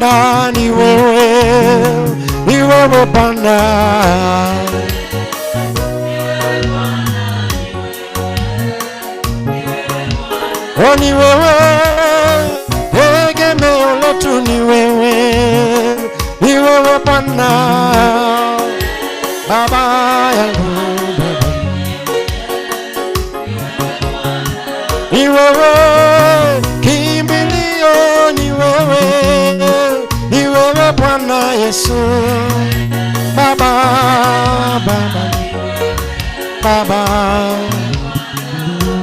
Bwana, ni wewe Bwana. Oh, ni wewe tegemeo letu, ni wewe Bwana, Baba yangu, ni wewe kimbilio, ni wewe Bwana Yesu, Baba,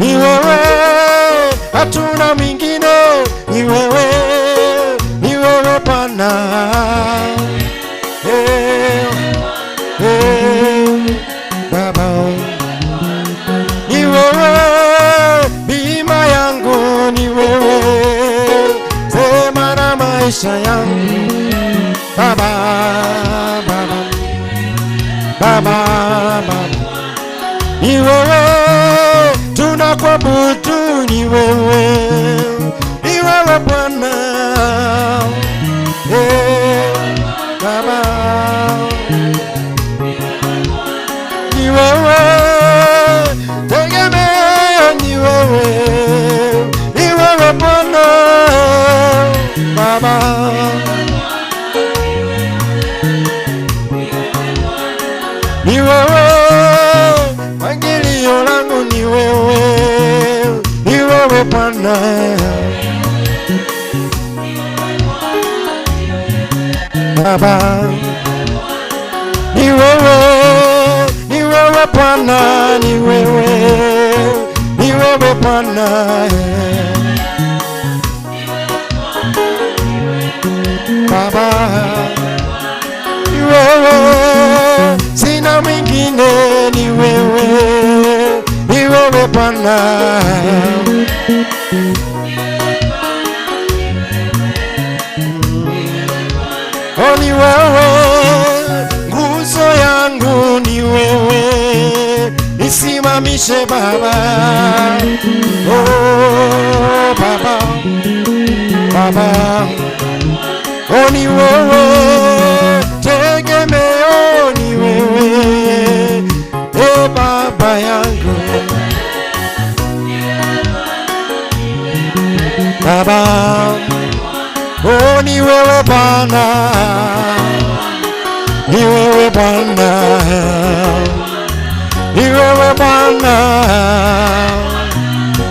ni wewe, hatuna mwingine, ni wewe Bwana. Baba, ni wewe bima yangu, ni wewe sema na maisha yangu, Baba, ni wewe tunakuabudu, ni wewe Bwana. Baba, ni wewe tegemeo, ni wewe Bwana, Baba, ni wewe pangilio langu, ni wewe Bwana. Baba, ni wewe Bwana, ni wewe Bwana. Baba, ni wewe, sina mwingine, ni wewe Bwana. Oh, ni wewe nguzo yangu, ni wewe nisimamishe Baba. Oh, Baba, oh, ni wewe tegemeo, ni wewe Baba yangu, Baba. Oh, ni wewe Bwana, ni wewe Bwana, ni wewe Bwana,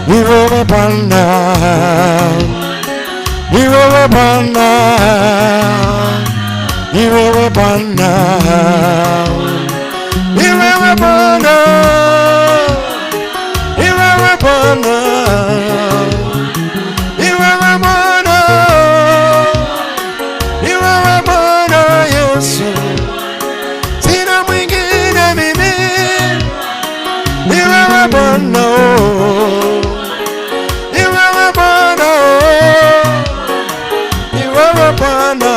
ni wewe Bwana, ni wewe Bwana, ni wewe Bwana, ni wewe Bwana, ni wewe Bwana. Sina mwingine mimi, ni wewe Bwana, ni wewe Bwana, ni wewe Bwana,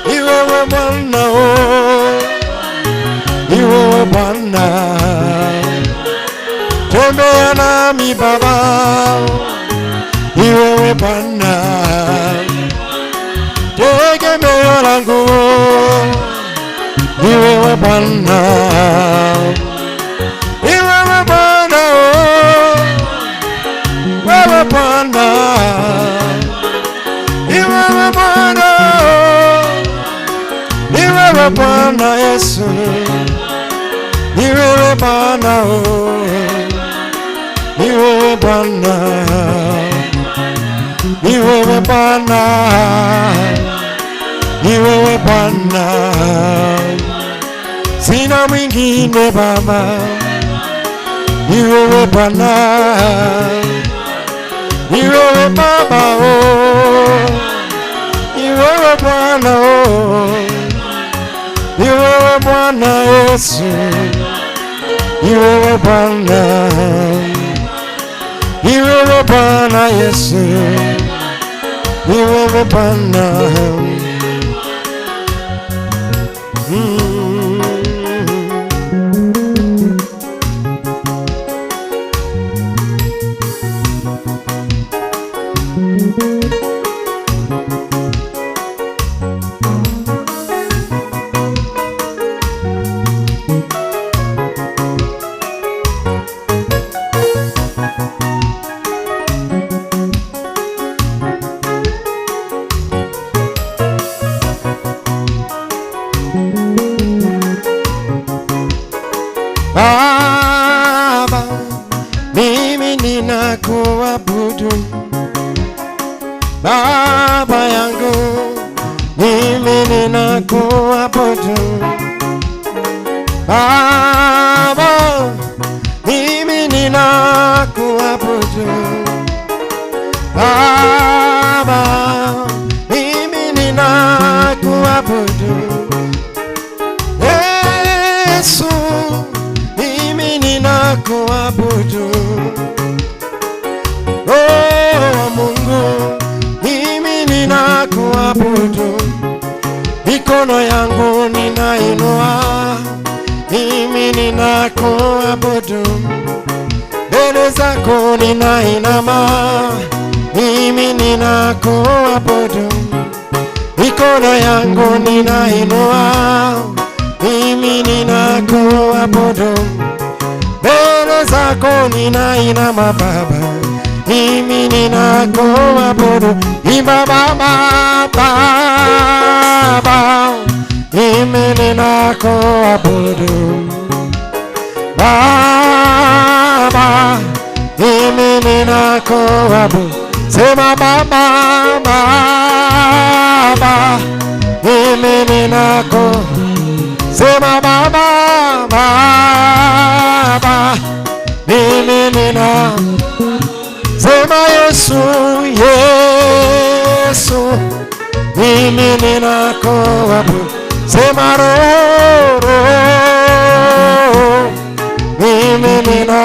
ni wewe Bwana, ni wewe Bwana. Tembea nami Baba, ni wewe Bwana, tegemeo langu, ni wewe Bwana, ni wewe Bwana, wewe Bwana, ni wewe Bwana, ni wewe Bwana Yesu, ni wewe Bwana, ni wewe Bwana, ni wewe Bwana, ni wewe Bwana, sina mwingine Baba, ni wewe Bwana, ni wewe Baba, ni wewe Bwana, ni wewe Bwana Yesu, ni wewe Bwana, ni wewe Bwana Yesu, ni wewe Bwana. Baba yangu, mimi ninakuabudu. Baba, mimi ninakuabudu. Baba, mimi ninakuabudu. Yesu, mimi ninakuabudu. Oh Mungu, mimi ninakuabudu. Mikono yangu ninainua, mimi ninakuabudu. Mbele zako ninainama, mimi ninakuabudu. Mikono yangu ninainua, mimi ninakuabudu. Mbele zako ninainama Baba, mimi ninakuabudu. Imba Baba, Baba, mimi ninakuabudu. Baba, mimi ninakuabudu. Sema Baba, Baba, mimi ninakuabudu. Sema Baba, Baba, mimi ninakuabudu. Sema Yesu, Yesu, mimi ninakuabudu. Sema Roho, mimi nina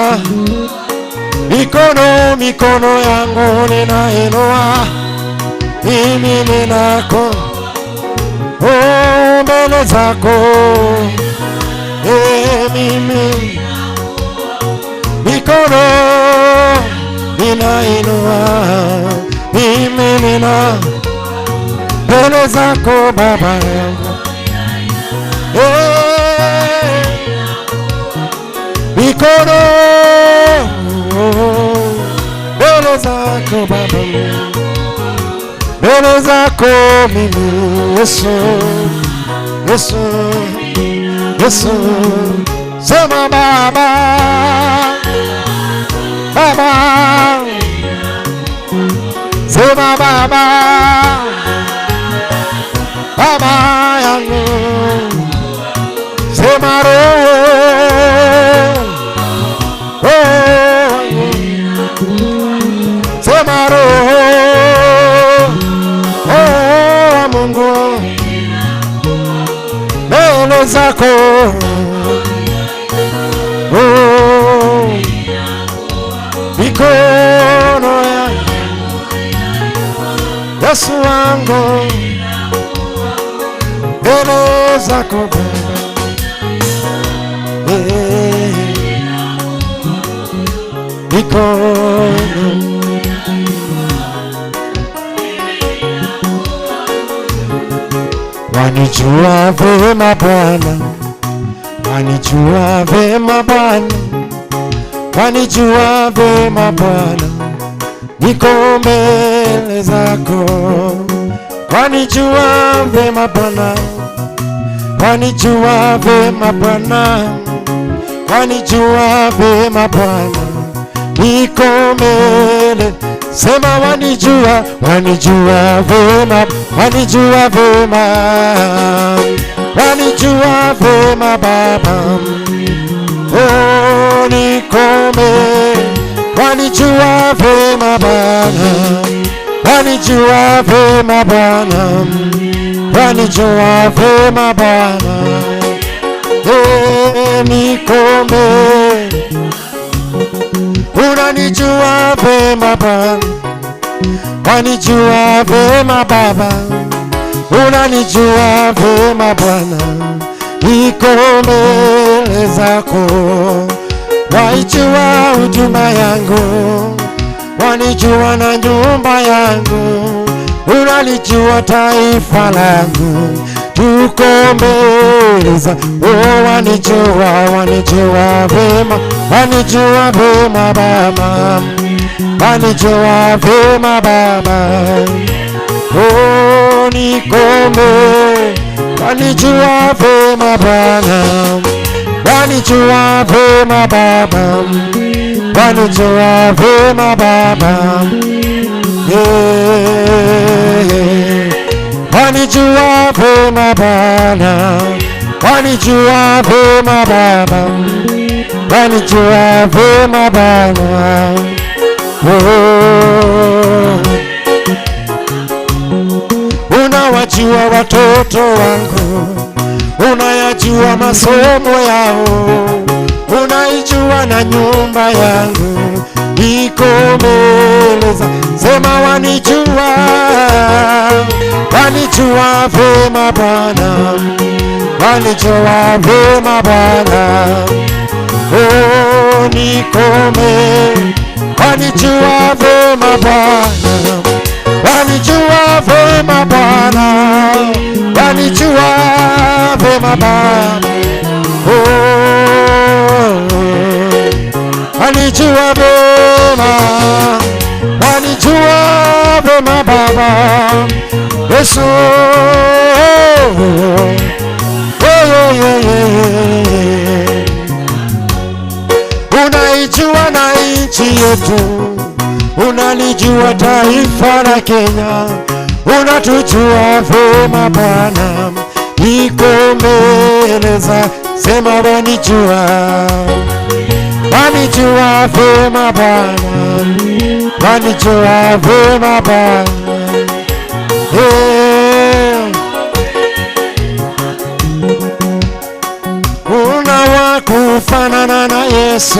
mikono yangu ninainua, mimi mbele zako, mimi mikono ninainua, mimi mbele zako Baba yangu, mikono mbele zako Baba, mbele zako mimi. Yesu, Yesu, Yesu. Sema Baba, Baba, sema Baba, Baba yangu. Sema Roho, sema Roho, Mungu, mbele zako, mikono ya Yesu wangu, mbele zako Baba, mikono. Wanijua vema Bwana, wanijua vema Bwana, wanijua vema Bwana, niko mbele zako. Wanijua vema Bwana, wanijua vema Bwana, wanijua vema Bwana, niko mbele. Sema wanijua, wanijua vema, wanijua vema, wanijua vema Baba. Oh, nikome, wanijua vema Bwana, wanijua vema Bwana, wanijua vema Bwana. Nikome, unanijua vema Bwana, wanijua vema Baba, unanijua vema Bwana, niko mbele zako. Waijua huduma yangu, wanijua na nyumba yangu, unalijua taifa langu, tuko mbele zako. Oh, wanijua, wanijua vema, wanijua vema Baba, wanijua vema Baba. Oh, nikome, wanijua vema Bwana, wanijua vema Baba, wanijua vema Baba. wanijua vema Bwana, wanijua vema Baba, wanijua vema Bwana. Unawajua watoto wangu, unayajua masomo yao, unaijua na nyumba yangu iko mbele zako. Sema wanijua, wanijua vema Bwana, wanijua vema Bwana. Oh, nikome, wanijua vema Bwana, wanijua vema Bwana, wanijua vema Bwana. Oh, wanijua vema, wanijua vema Baba Yesu. Unaijua na nchi yetu, unalijua taifa la Kenya, unatujua vema Bwana, iko mbele zako. Sema wanijua, wanijua vema Bwana, wanijua vema Bwana. Una wa kufanana na Yesu,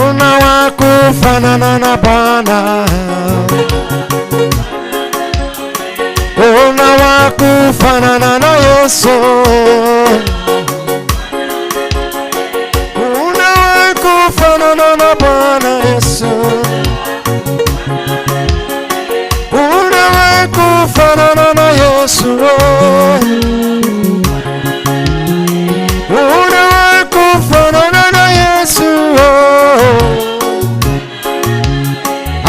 una wa kufanana na Bwana, una wa kufanana na Yesu, una wa kufanana na Bwana Yesu, una wa kufanana na Yesu, una wa kufanana na Yesu.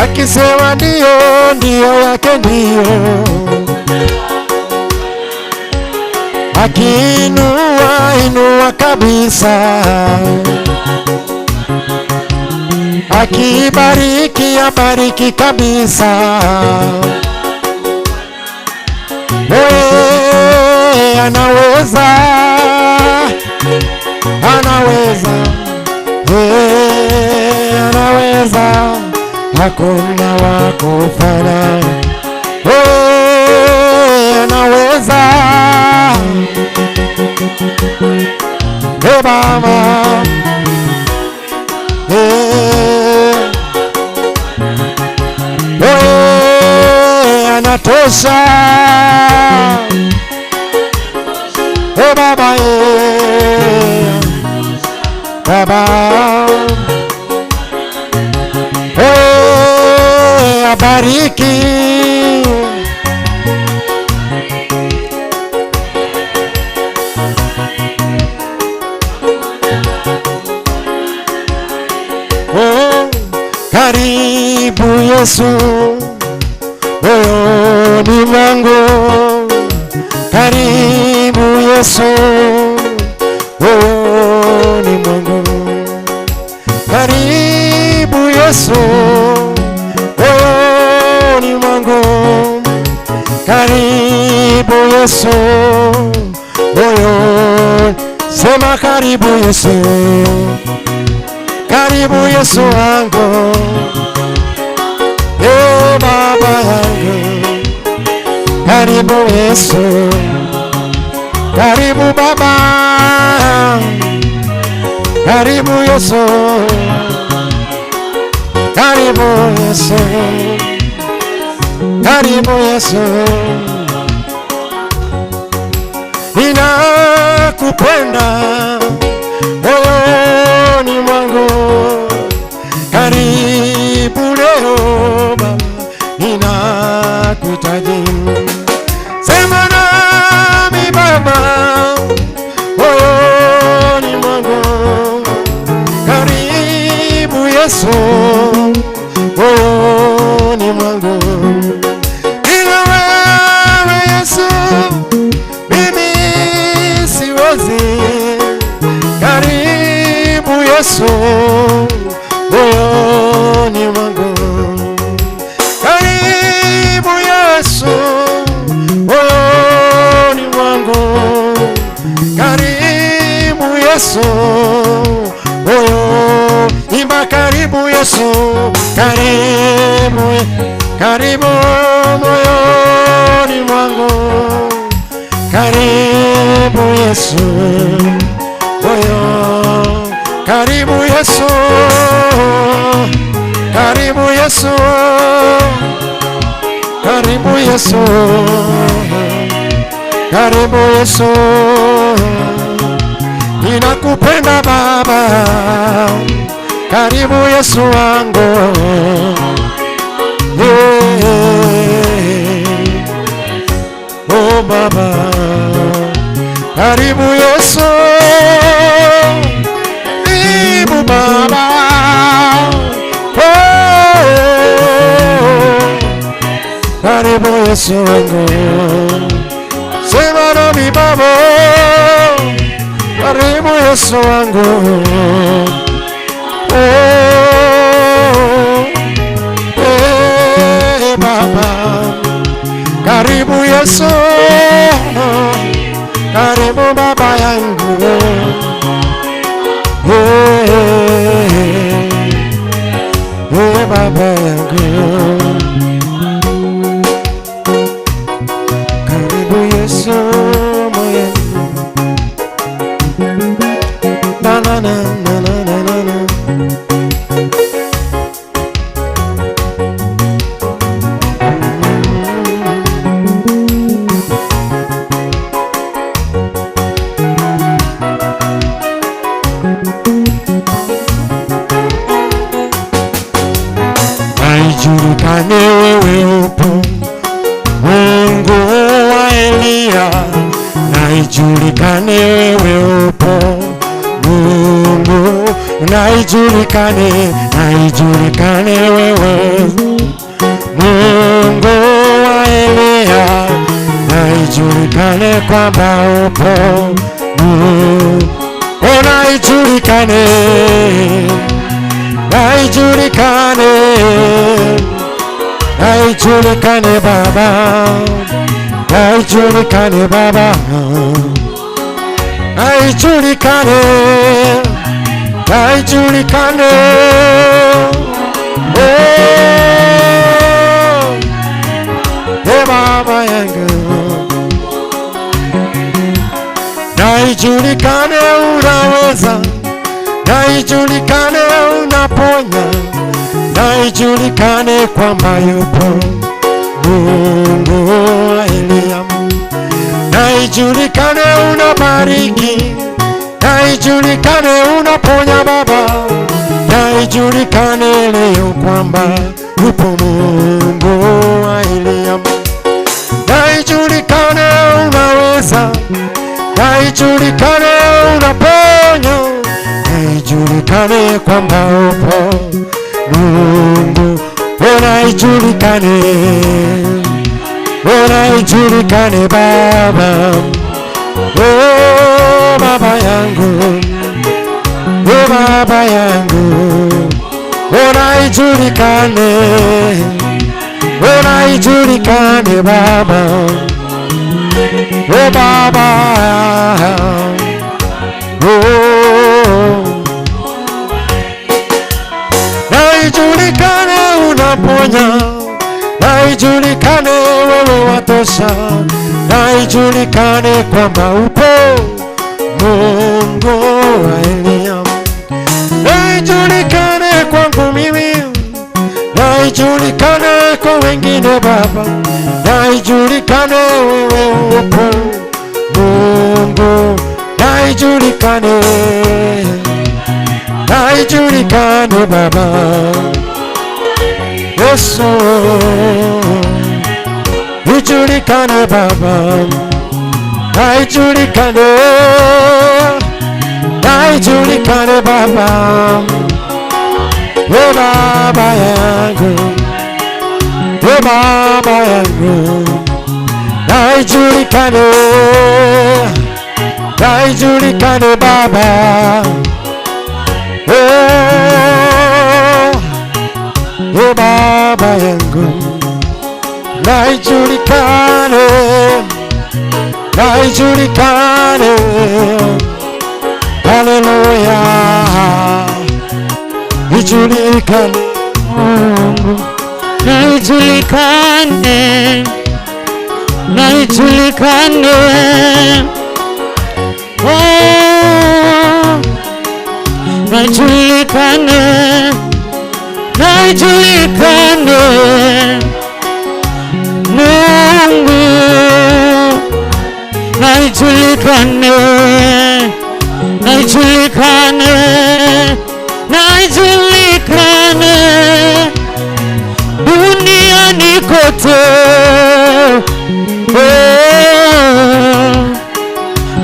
Akisema ndio, ndio yake ndio, akiinua, inua kabisa, akibariki, abariki kabisa. Anaweza, anaweza, anaweza, hakuna wa kufanana. Anaweza, Baba, anatosha, Baba, Baba, abariki, karibu Yesu moyoni mwangu, karibu Yesu moyoni mwangu, karibu Yesu moyoni mwangu, karibu Yesu moyoni. Sema karibu Yesu, karibu Yesu wangu, Baba yangu, karibu Yesu, karibu Baba, karibu Yesu, karibu Yesu, karibu Yesu. Ninakupenda moyoni mwangu, karibu leo Baba, ninakuhitaji. Sema nami Baba moyoni mwangu, karibu Yesu moyoni mwangu. Bila wewe Yesu mimi siwezi, karibu Yesu moyoni karibu moyoni mwangu, karibu Yesu, moyo, karibu Yesu, karibu Yesu, karibu Yesu, karibu Yesu, ninakupenda Baba, karibu Yesu wangu, oh Baba, karibu Yesu, karibu Baba, karibu Yesu wangu, sema nami Baba, karibu Yesu wangu, Baba, karibu Yesu, karibu Baba yangu, Baba yangu, karibu Yesu moyoni, na na na na na na na. Naijulikane wewe upo, Mungu wa Elia, naijulikane wewe upo, Mungu, naijulikane, naijulikane wewe, Mungu wa Elia, naijulikane kwamba upo, naijulikane, naijulikane, naijulikane Baba, naijulikane Baba, naijulikane, naijulikane, Baba yangu, naijulikane unaweza, naijulikane unaponya, naijulikane kwamba yupo Mungu wa Elia, naijulikane unabariki, naijulikane unaponya Baba, naijulikane leo kwamba yupo Mungu wa Elia, naijulikane unaweza, naijulikane unaponya, naijulikane kwamba upo Mungu, naijulikane, naijulikane Baba, Baba yangu, Baba yangu, naijulikane, naijulikane Baba, Baba, naijulikane unaponya, naijulikane wewe watosha, naijulikane kwamba upo Mungu wa Elia, naijulikane kwangu mimi, naijulikane kwa wengine Baba, naijulikane wewe upo Mungu, naijulikane, naijulikane Baba, Yesu, naijulikane Baba, naijulikane, naijulikane Baba, Baba yangu, Baba yangu, naijulikane, naijulikane Baba, Baba yangu, naijulikane, naijulikane, haleluya, nijulikane Mungu, na ijulikane, na ijulikane, oh, na ijulikane, na ijulikane, Mungu, na ijulikane, na ijulikane, na ijulikane duniani kote,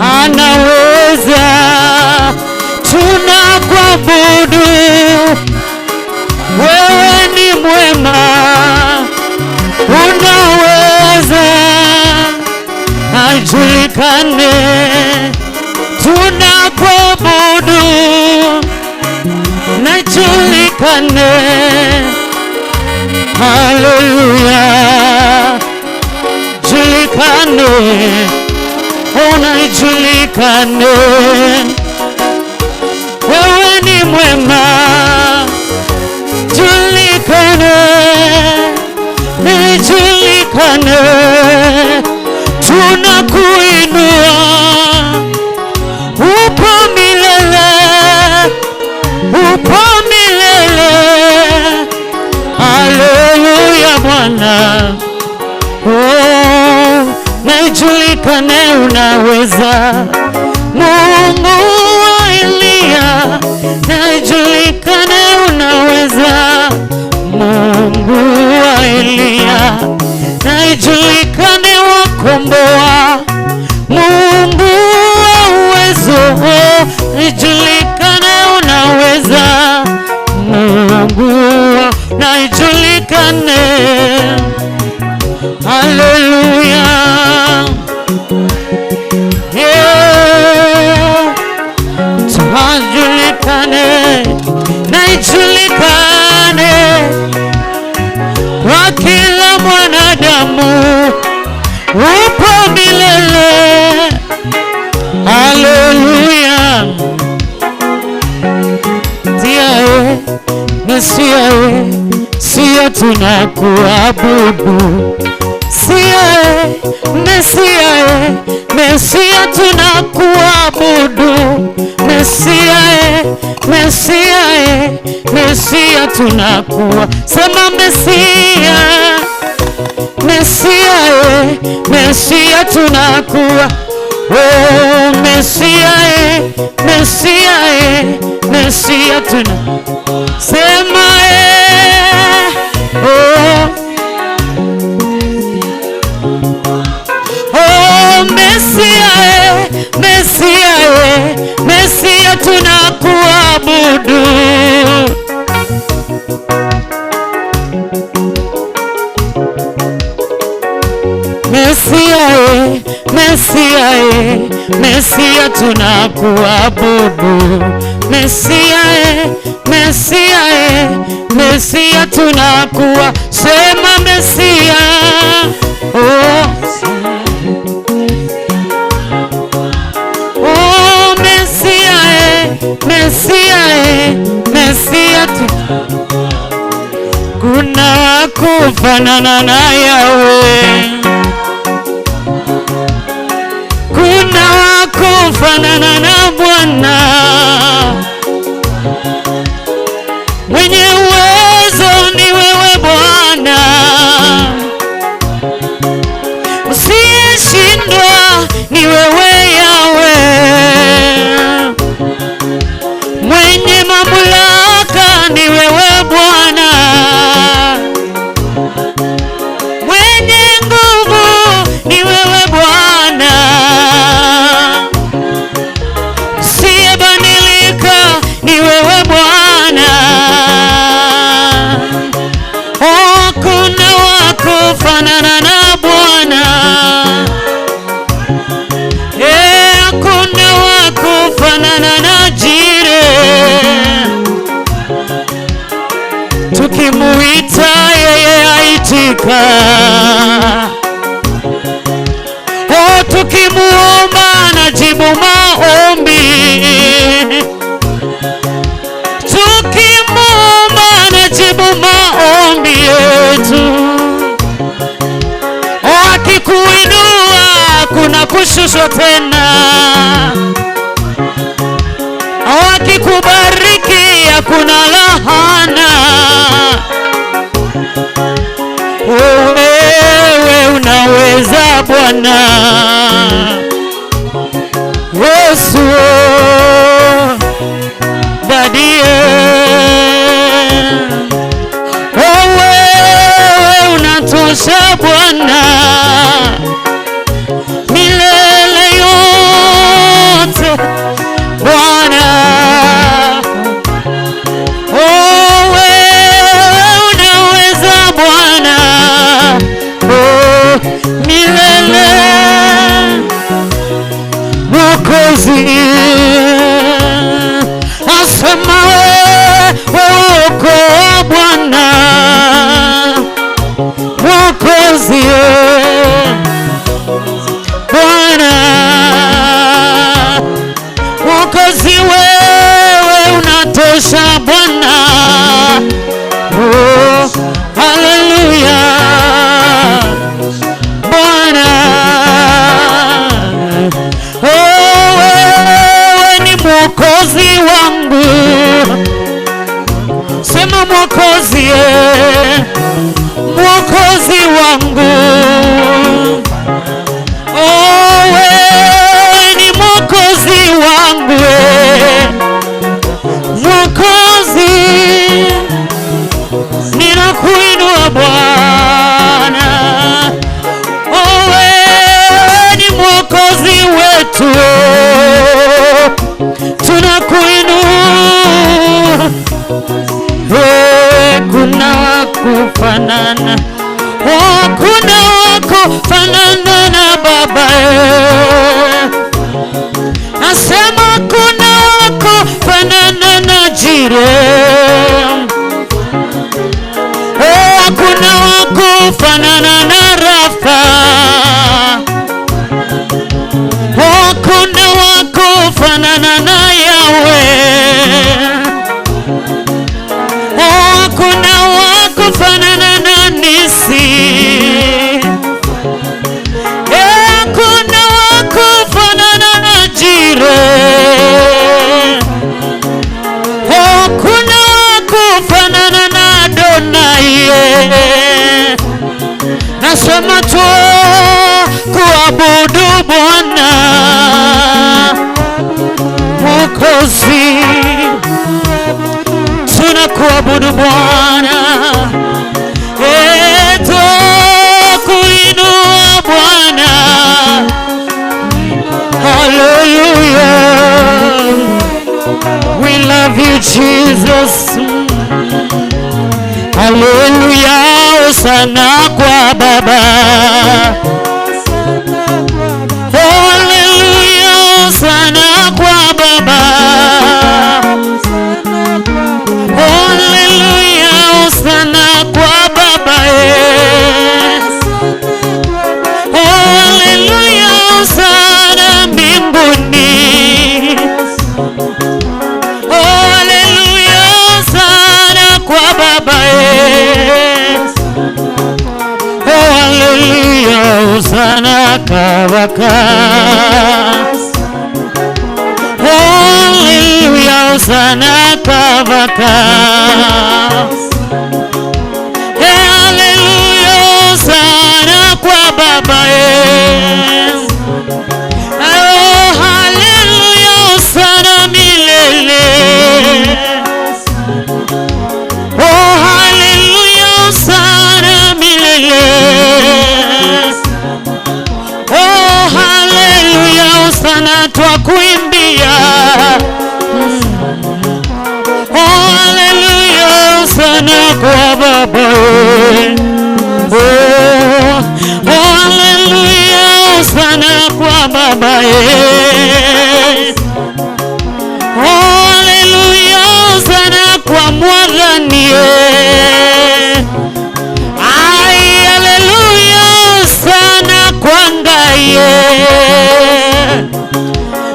anaweza, tunakuabudu, wewe ni mwema, unaweza, ajulikane, tunakuabudu, najulikane, haleluya, julikane, unajulikane, wewe ni mwema, julikane, nijulikane, tunakuinua, upo milele, upo milele, haleluya Bwana, oh, nijulikane, unaweza, Mungu wa Eliya, nijulikane, unaweza, Mungu wa Eliya, nijulikane, wakomboa, Mungu wa uwezo, nijulikane, unaweza, Mungu nijulikane, haleluya, yeah, tujulikane, nijulikane kwa kila mwanadamu, upo milele, haleluya, tiae, Mesiae, Sia tunakuabudu, Siae, Mesiae, Mesia tunakuabudu, Mesiae, Mesiae, Mesia tunakuabudu, sema Mesia, Mesiae, Mesia tunakuabudu, oh Mesiae, Mesiae, Mesia tunakuabudu, sema oh, oh Mesiae, Mesiae, Mesia tunakuabudu, Mesiae, Mesiae, Mesia tunakuabudu, Mesiae, Mesiae, Mesia tunakuabudu, sema Mesia, oh, oh Mesiae, Mesiae, Mesia tunakuabudu, kuna wakufanana na Yahweh, kuna wakufanana na Bwana, mwenye uwezo ni wewe Bwana, usiyeshindwa ni wewe Yahweh, mwenye mamlaka ni wewe Bwana, mwenye nguvu ni wewe Bwana, usiyebadilika ni wewe Bwana, oh kuna wakufanana na Bwana, hakuna wakufanana na Jire, tukimuita yeye aitika, oh tukimuomba anajibu maombi, tukimuomba anajibu maombi yetu, kesho tena. Wakikubariki hakuna lahana. Wewe unaweza Bwana Yesu, Dadie. Wewe unatosha Bwana milele yote Bwana. Wewe unaweza Bwana milele. Mwokozi asema wewe uko Bwana. Mwokozi Bwana, Mwokozi wewe unatosha Bwana. Oh, haleluya Bwana. Oh, wewe ni Mwokozi wangu. Sema Mwokozi, Mwokozi wangu. Oh, wewe ni Mwokozi wangu. Mwokozi, ninakuinua Bwana. Oh, wewe ni Mwokozi wetu, tunakuinua. Kuna wakufanana, kuna wakufanana na Baba. Nasema kuna wakufanana na Jireh. Kuna wakufanana na Rafa. Kuna wakufanana na Yahweh. Kuna wakufanana na Nisi. Kuna wakufanana na Jireh. Kuna wakufanana na Adonai. Nasema tu kuabudu Bwana Mwokozi, tunakuabudu Bwana. Kuinua Bwana. Hallelujah, we love you Jesus. Hallelujah, hosana kwa Baba. Hallelujah, hosana kwa Baba. Hallelujah, hosana kwa Baba. Hallelujah, hosana mbinguni. Hallelujah, hosana kwa Baba. Hallelujah, hosana kabaka. Hallelujah, hosana kabaka. Hallelujah, hosana kwa Baba. Oh, hallelujah, hosana milele. Oh, hallelujah, hosana milele. Oh, hallelujah, hosana twakuimbia. Oh, hallelujah, hosana kwa Baba. Oh, hallelujah, hosana kwa Baba. Oh, hallelujah, hosana kwa Mwadhani. Ai, hallelujah, hosana kwa Ngai. Oh,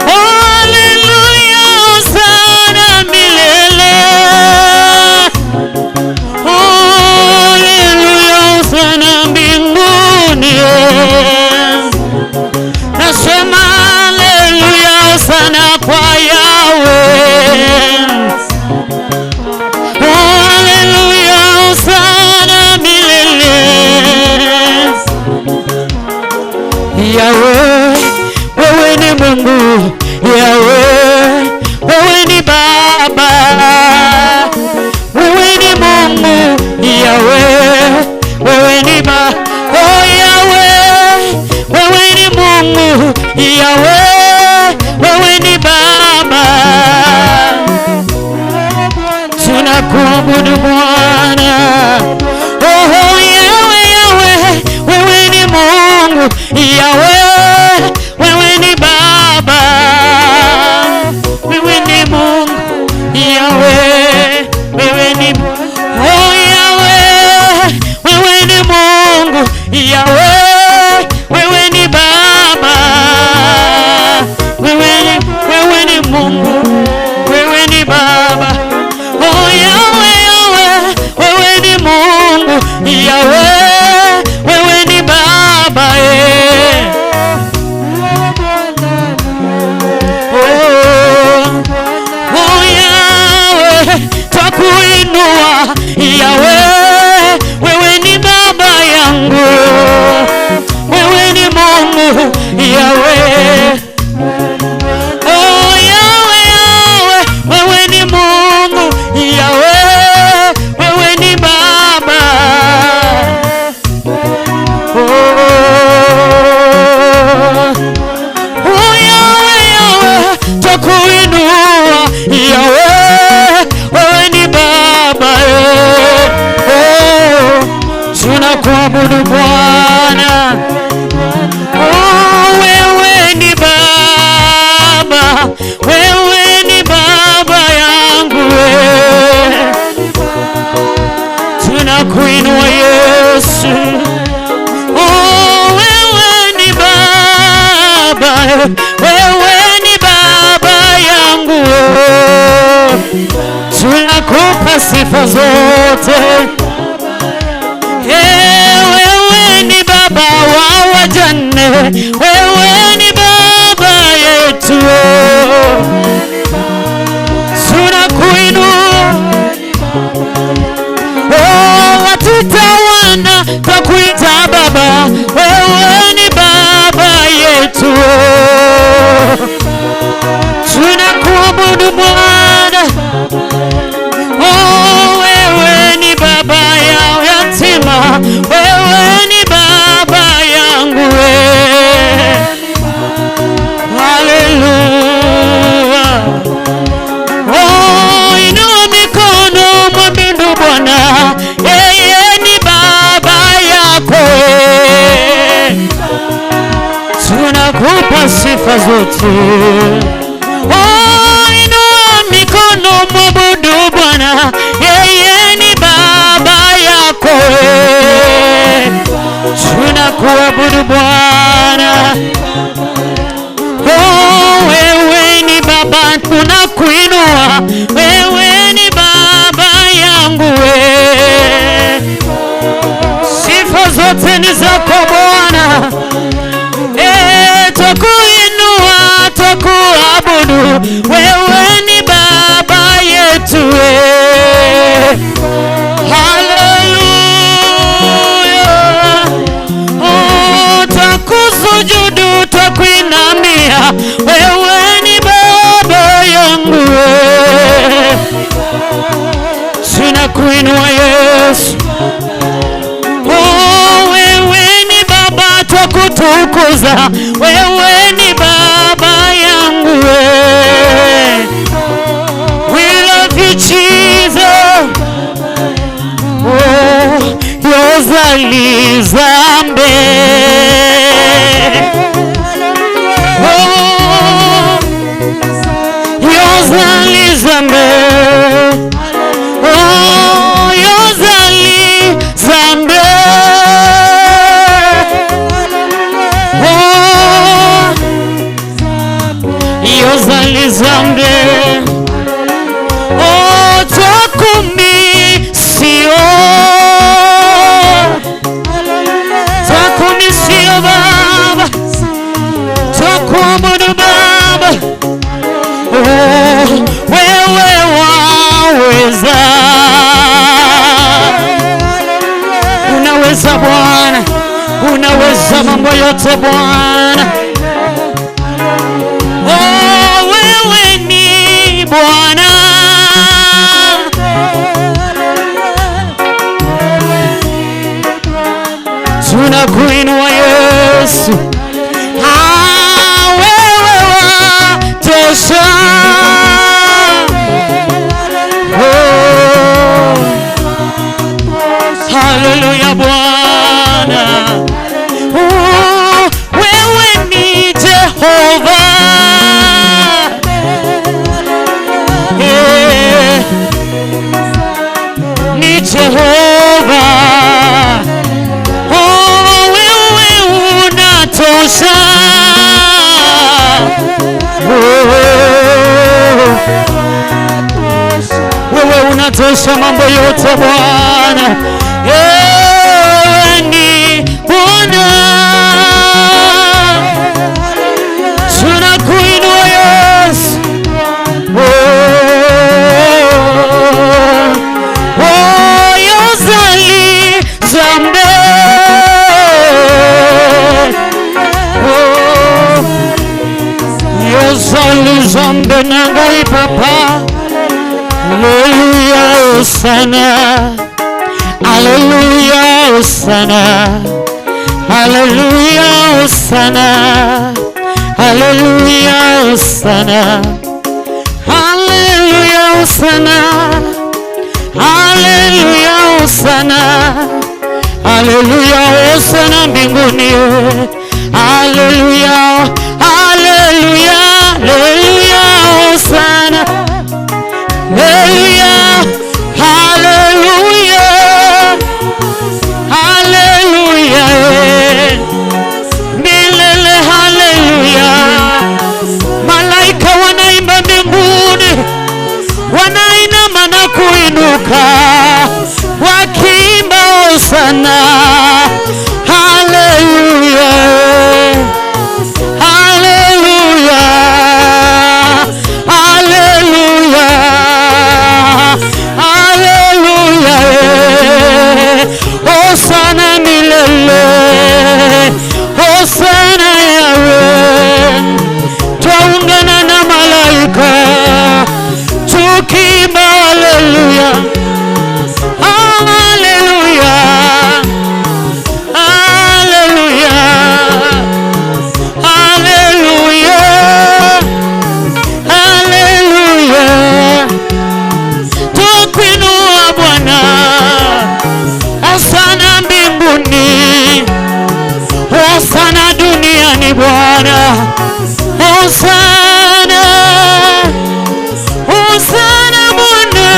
hallelujah, hosana milele. Oh, tunakuabudu Bwana. Oh, wewe ni Baba, wewe ni Baba yangu, tunakuinua Yesu. Oh, wewe ni Baba, wewe ni Baba yangu, tunakupa sifa zote. Wewe ni Baba wa wajane, wewe ni Baba yetu, tunakuinua. Oh, watutawana twakuita Baba, wewe ni Baba yetu, tunakuabudu Bwana. Oh, wewe ni Baba ya yatima, wewe ni Baba yangu, haleluya. Oh, inua mikono mwabudu Bwana, yeye ni Baba yako, tunakupa sifa zote. Oh, inua mikono mwabudu Bwana, yeye ni Baba yako, tunakuabudu Bwana. Oh, wewe ni Baba, tunakuinua, wewe ni Baba yangu, sifa zote ni zako Bwana. Twakuinua, twakuabudu, wewe ni Baba yetu, haleluya. Oh, twakusujudu, twakuinamia, wewe ni Baba yangu, tunakuinua Yesu. Oh, wewe ni Baba, twakutukuza, wewe ni Baba yangu, we love you Jesus. Oh, yozali zambe, oh, yozali zambe, oh, yozali zambe, oh, yozali zambe, oh, twakumisio, twakumisio Baba, twakuabudu Baba. Oh, wewe waweza, unaweza Bwana, unaweza mambo yote Bwana. Oh, wewe ni Bwana, tunakuinua Yesu. Wewe watosha, oh, haleluya Bwana. Oh, wewe ni Jehova, ni Jehova. Oh, wewe unatosha, wewe unatosha mambo yote Bwana. Ni Bwana, tunakuinua Yesu. Oh, yozali zambe, oh, yozali zambe nangai Papa. Haleluya Hosana, haleluya Hosana, haleluya Hosana, haleluya Hosana, haleluya Hosana, haleluya Hosana, haleluya, hosana mbinguni, haleluya, haleluya, haleluya, hosana, haleluya, haleluya, haleluya, milele, haleluya. Malaika wanaimba mbinguni, wanainama na kuinuka wakiimba hosana, haleluya, haleluya, haleluya, haleluya, hosana milele, hosana Yahweh. Twaungana na malaika tukiimba haleluya, haleluya, haleluya, haleluya, haleluya. Twakuinua Bwana, hosana mbinguni, hosana duniani Bwana, hosana, hosana Bwana,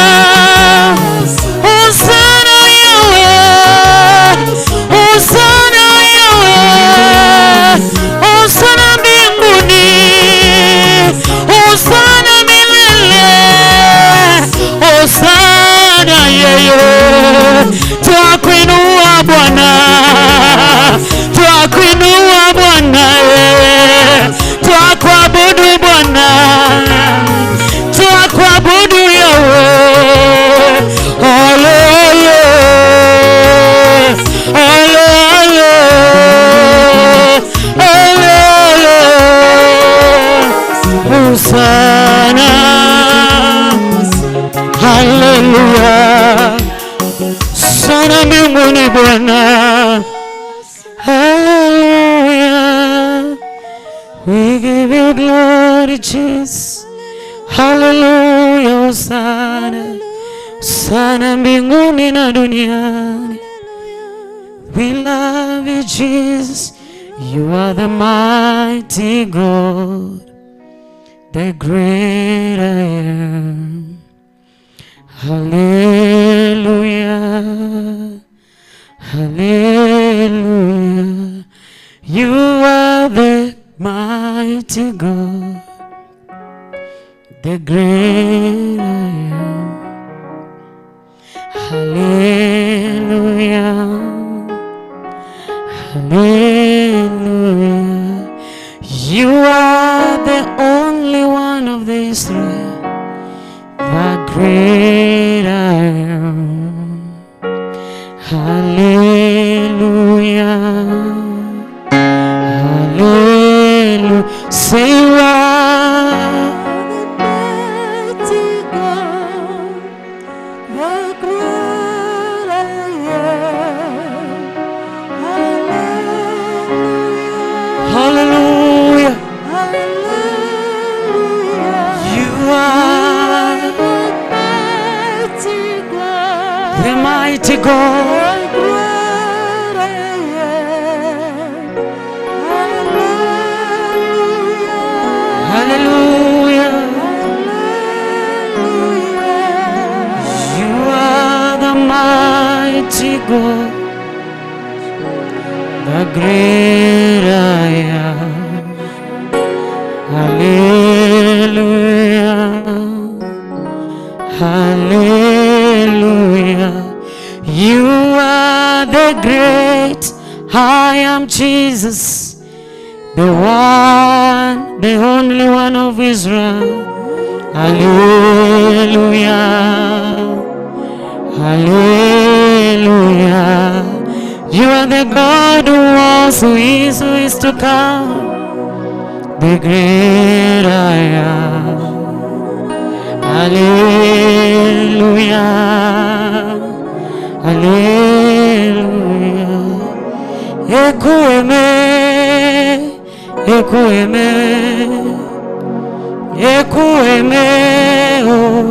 hosana Yahweh, hosana Yahweh, hosana mbinguni, hosana milele, hosana yeye. Twakuinua Bwana, twakuinua Bwana, twakuabudu Bwana, twakuabudu Yahweh. Ole, ole, ole, ole, ole, hosana, haleluya, sana mbinguni Bwana, hallelujah. We give you glory, Jesus. Hallelujah, hosana, sana mbinguni na duniani. We love you, Jesus. You are the mighty God, the great I am. Hallelujah, hallelujah. You are the mighty God, the great I am. Hallelujah, hallelujah. You are the only one of Israel, the great I am. Hallelujah, hallelujah. Say you are the mighty God, the great I am. Hallelujah, hallelujah. You are the mighty God. Hallelujah. You are the mighty God, the great I am. Hallelujah, hallelujah. You are the great I am, Jesus, the one, the only one of Israel. Hallelujah, hallelujah. You are the God who was, who is to come, the great I am. Hallelujah, hallelujah. Ekueme, ekueme, ekueme, oh,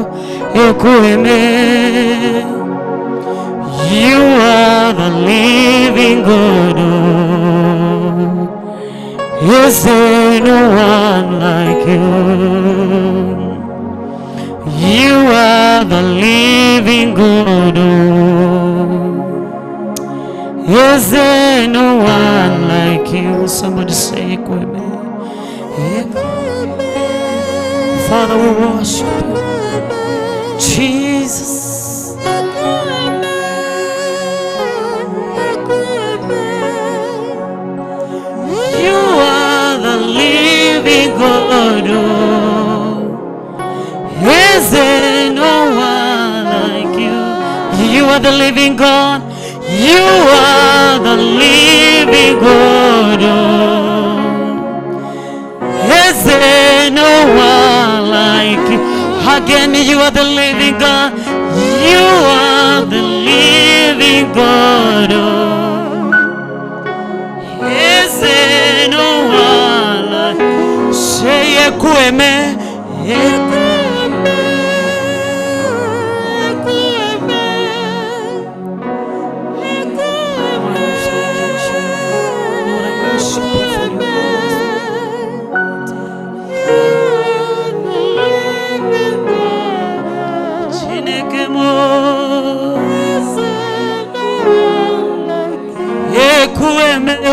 ekueme. You are the living God. Is there no one like you? You are the living God. Is there no one like you? Somebody say it with me. Father, we worship you. Jesus. You are the living God. Is there no one like you? You are the living God. You are the living God. Is there no one like you? Again, you are the living God. You are the living God. Is there no one like you? Say Ekweme, Ekweme, Ekweme, Ekweme. Lord, I worship you for your grace. Chineke mo, Ekweme o,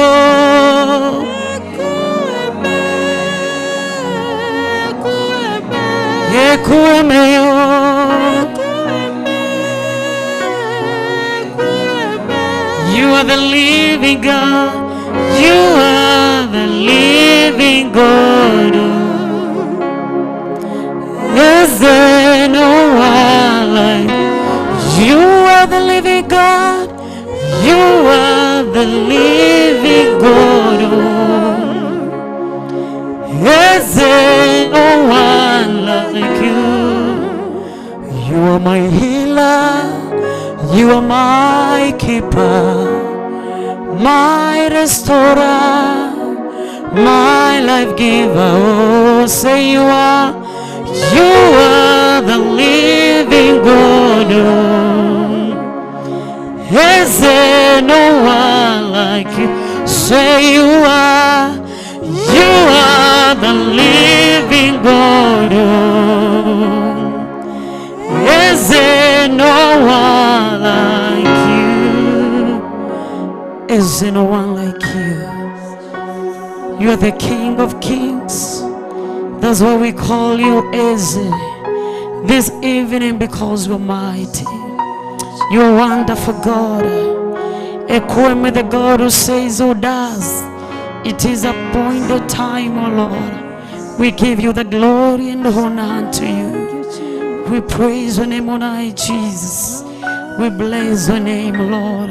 Ekweme o. You are the living God. You are the living God. Is there no one like you? Are the living God. You are the living God. Is there no one like you? You are my healer. You are my keeper, my restorer, my life giver. Oh, say you are the living God. Is there no one like you? Say you are the living God. Is there no one like you? Is there no one like you? You are the King of Kings. That's why we call you Eze this evening, because you're mighty. You're a wonderful God. Ekweme, the God who says, who does. It is appointed time, O Lord. We give you the glory and honor unto you. We praise your name on high, Jesus. We bless your name, Lord.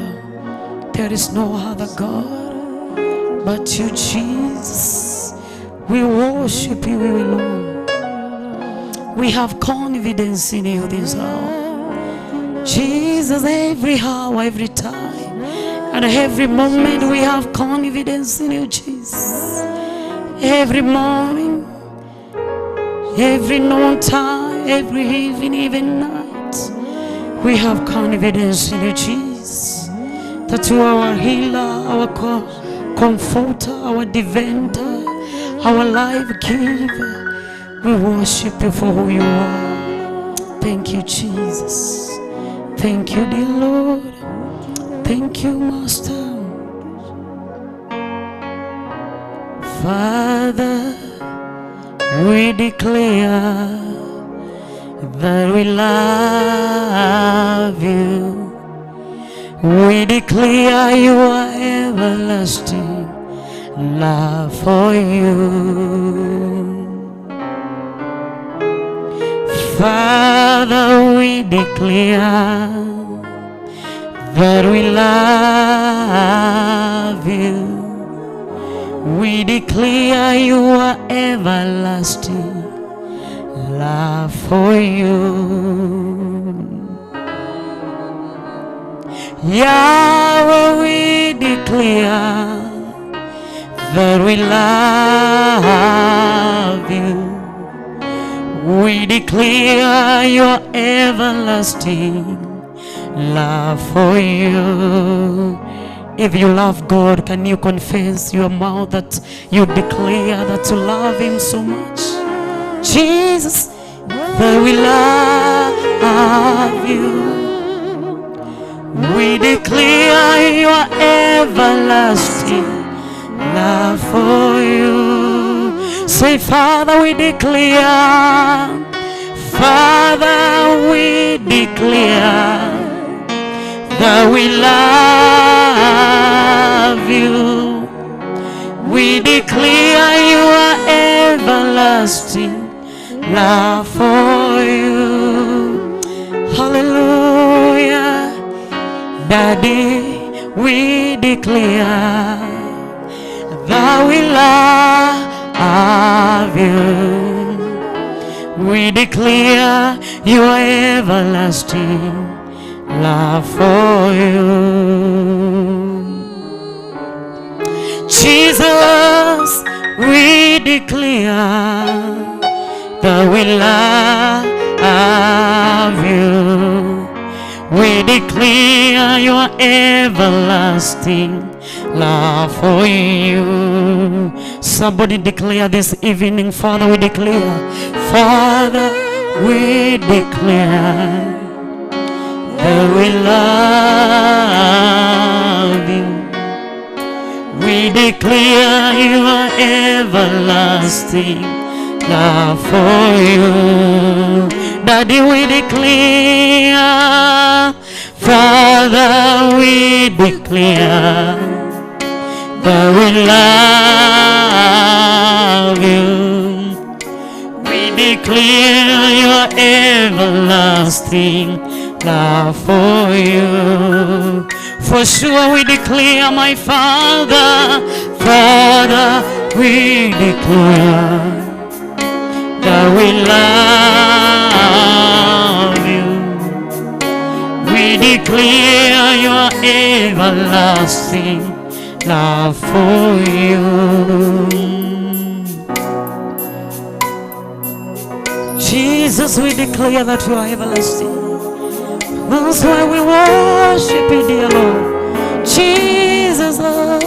There is no other God but you, Jesus. We worship you alone. We have confidence in you this hour, Jesus. Every hour, every time, and every moment we have confidence in you, Jesus. Every morning, every noon time, every evening, even night, we have confidence in you, Jesus. That you are our healer, our comforter, our defender, our life giver. We worship you for who you are. Thank you, Jesus. Thank you, dear Lord. Thank you, Master. Father, we declare that we love you. We declare your everlasting love for you. Father, we declare that we love you. We declare your everlasting love for you. Yahweh, we declare that we love you. We declare your everlasting love for you. If you love God, can you confess your mouth that you declare that you love Him so much? Jesus, that we love you. We declare your everlasting love for you. Say, Father, we declare. Father, we declare that we love you. We declare your everlasting love for you. Hallelujah. Daddy, we declare that we love you. We declare your everlasting love for you. Jesus, we declare that we love you. We declare your everlasting love for you. Somebody declare this evening. Father, we declare. Father, we declare that we love you. We declare your everlasting love for you. Daddy, we declare. Father, we declare that we love you. We declare your everlasting love for you. For sure we declare, my Father, Father, we declare that we love you. We declare your everlasting love for you. Jesus, we declare that you are everlasting. That's why we worship you, dear Lord. Jesus, hallelujah,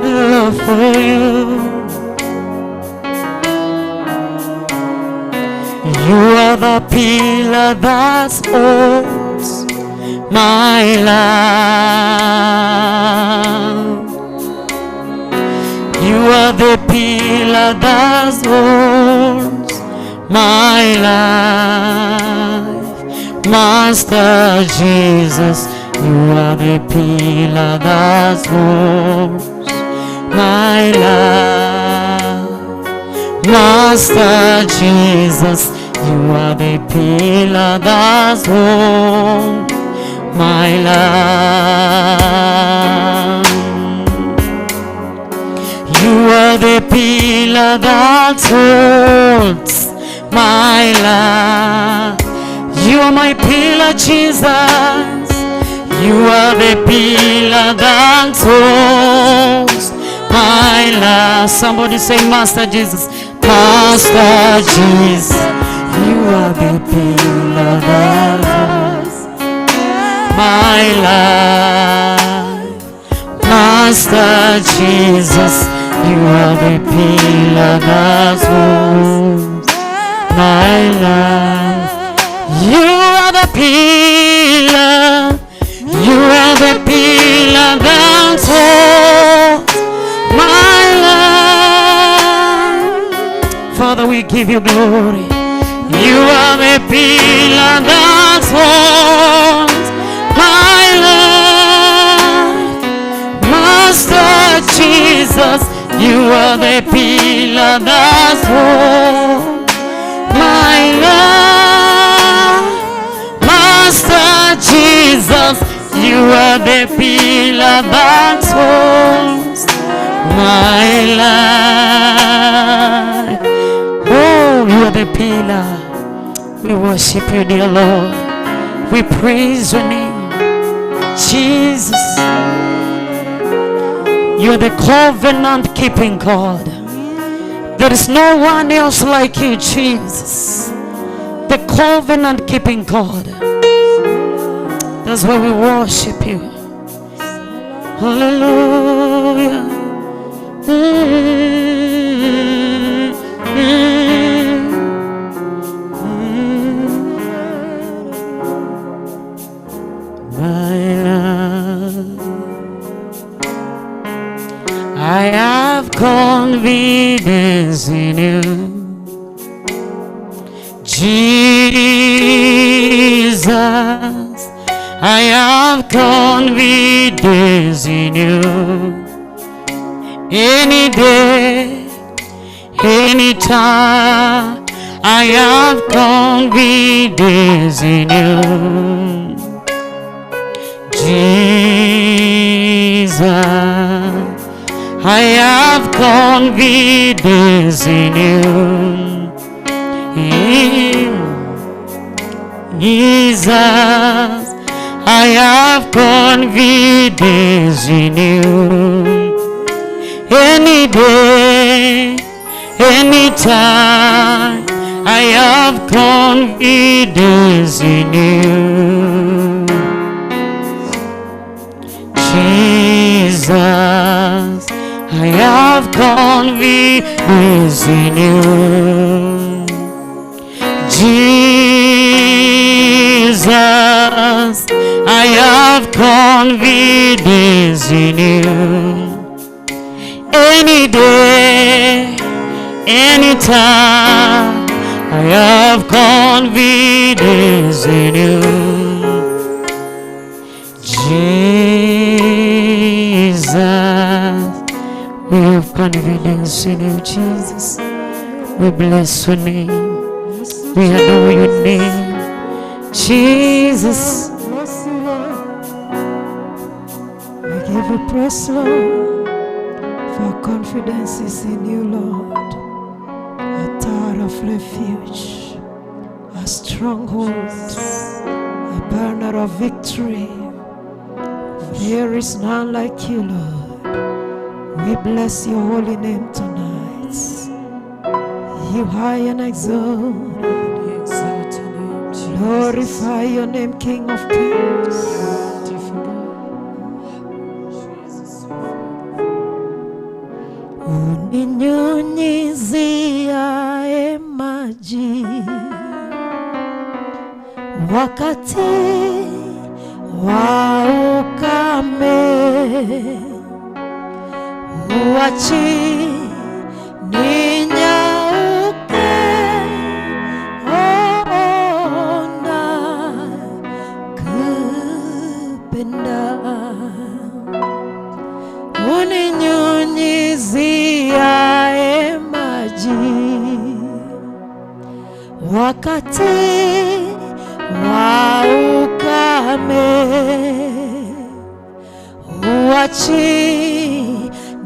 love for you. You are the pillar that holds my life. You are the pillar that holds my life. Master Jesus, you are the pillar that holds my life. Master Jesus, you are the pillar that holds my life. You are the pillar that holds my life. You are my pillar, Jesus. You are the pillar that holds my life. Somebody say, Master Jesus. Master Jesus, you are the pillar that holds my life. Master Jesus, you are the pillar that holds my life. You are the pillar. You are the pillar that holds my life. Father, we give you glory. You are the pillar that holds my life. Master Jesus, you are the pillar that holds my life. Master Jesus, you are the pillar that holds my life. Oh, you are the pillar. We worship you, dear Lord. We praise your name, Jesus. You are the covenant-keeping God. There is no one else like you, Jesus. The covenant-keeping God. That's why we worship you. Hallelujah. I have confidence in you, Jesus. I have confidence in you. Any day, any time, I have confidence in you, Jesus. I have confidence in you, Jesus. I have confidence in you. Any day, any time, I have confidence in you, Jesus. I have confidence in you, Jesus. I have confidence in you. Any day, any time, I have confidence in you, Jesus. We have confidence in you, Jesus. We bless your name. We adore your name, Jesus. We give you praise, Lord, for confidence is in you, Lord. A tower of refuge, a stronghold, a banner of victory. There is none like you, Lord. We bless your holy name tonight. You high and exalted. Glorify your name, King of Kings. Uninyunyiziae maji wakati wa ukame, uachi ninyauke, ona kupenda. Uninyunyiziae maji wakati wa ukame, uachi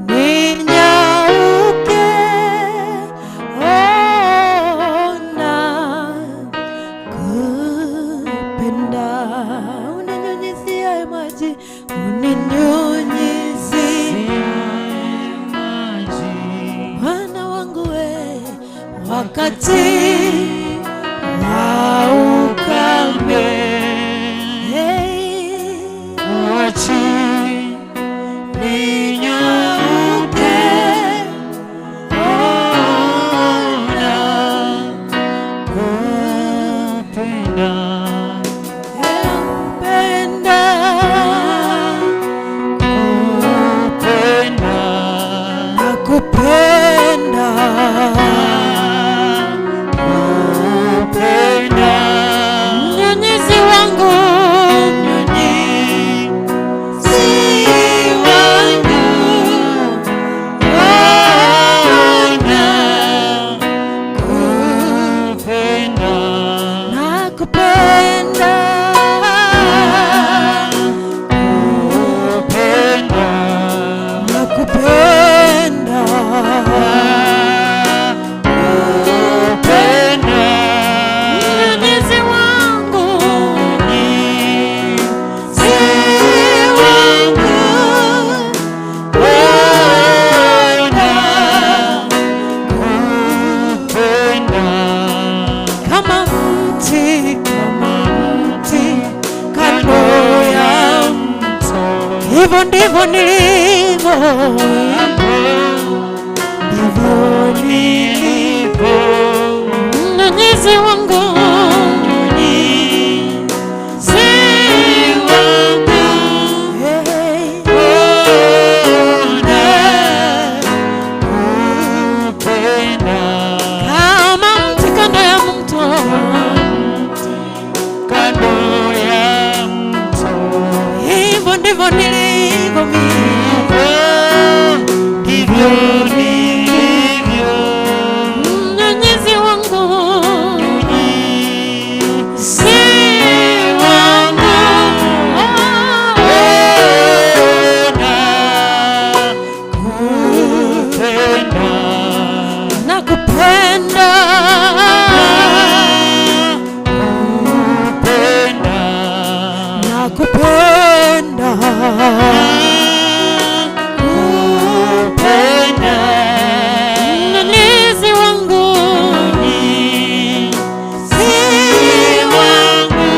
ninyauke, ona kupenda. Uninyunyiziae maji, Bwana wangu we, wakati wa ukame, uachi ninyauke, ona kupenda. Kupenda, kupenda, mnyunyizi hivyo ndivyo nilivyo, ndivyo nilivyo, Mwenyezi wangu ndivyo nilivyo mimi, ndivyo nilivyo, Mwenyezi wangu si wangu, nakupenda, nakupenda, kupenda, Mwenyezi wangu si wangu,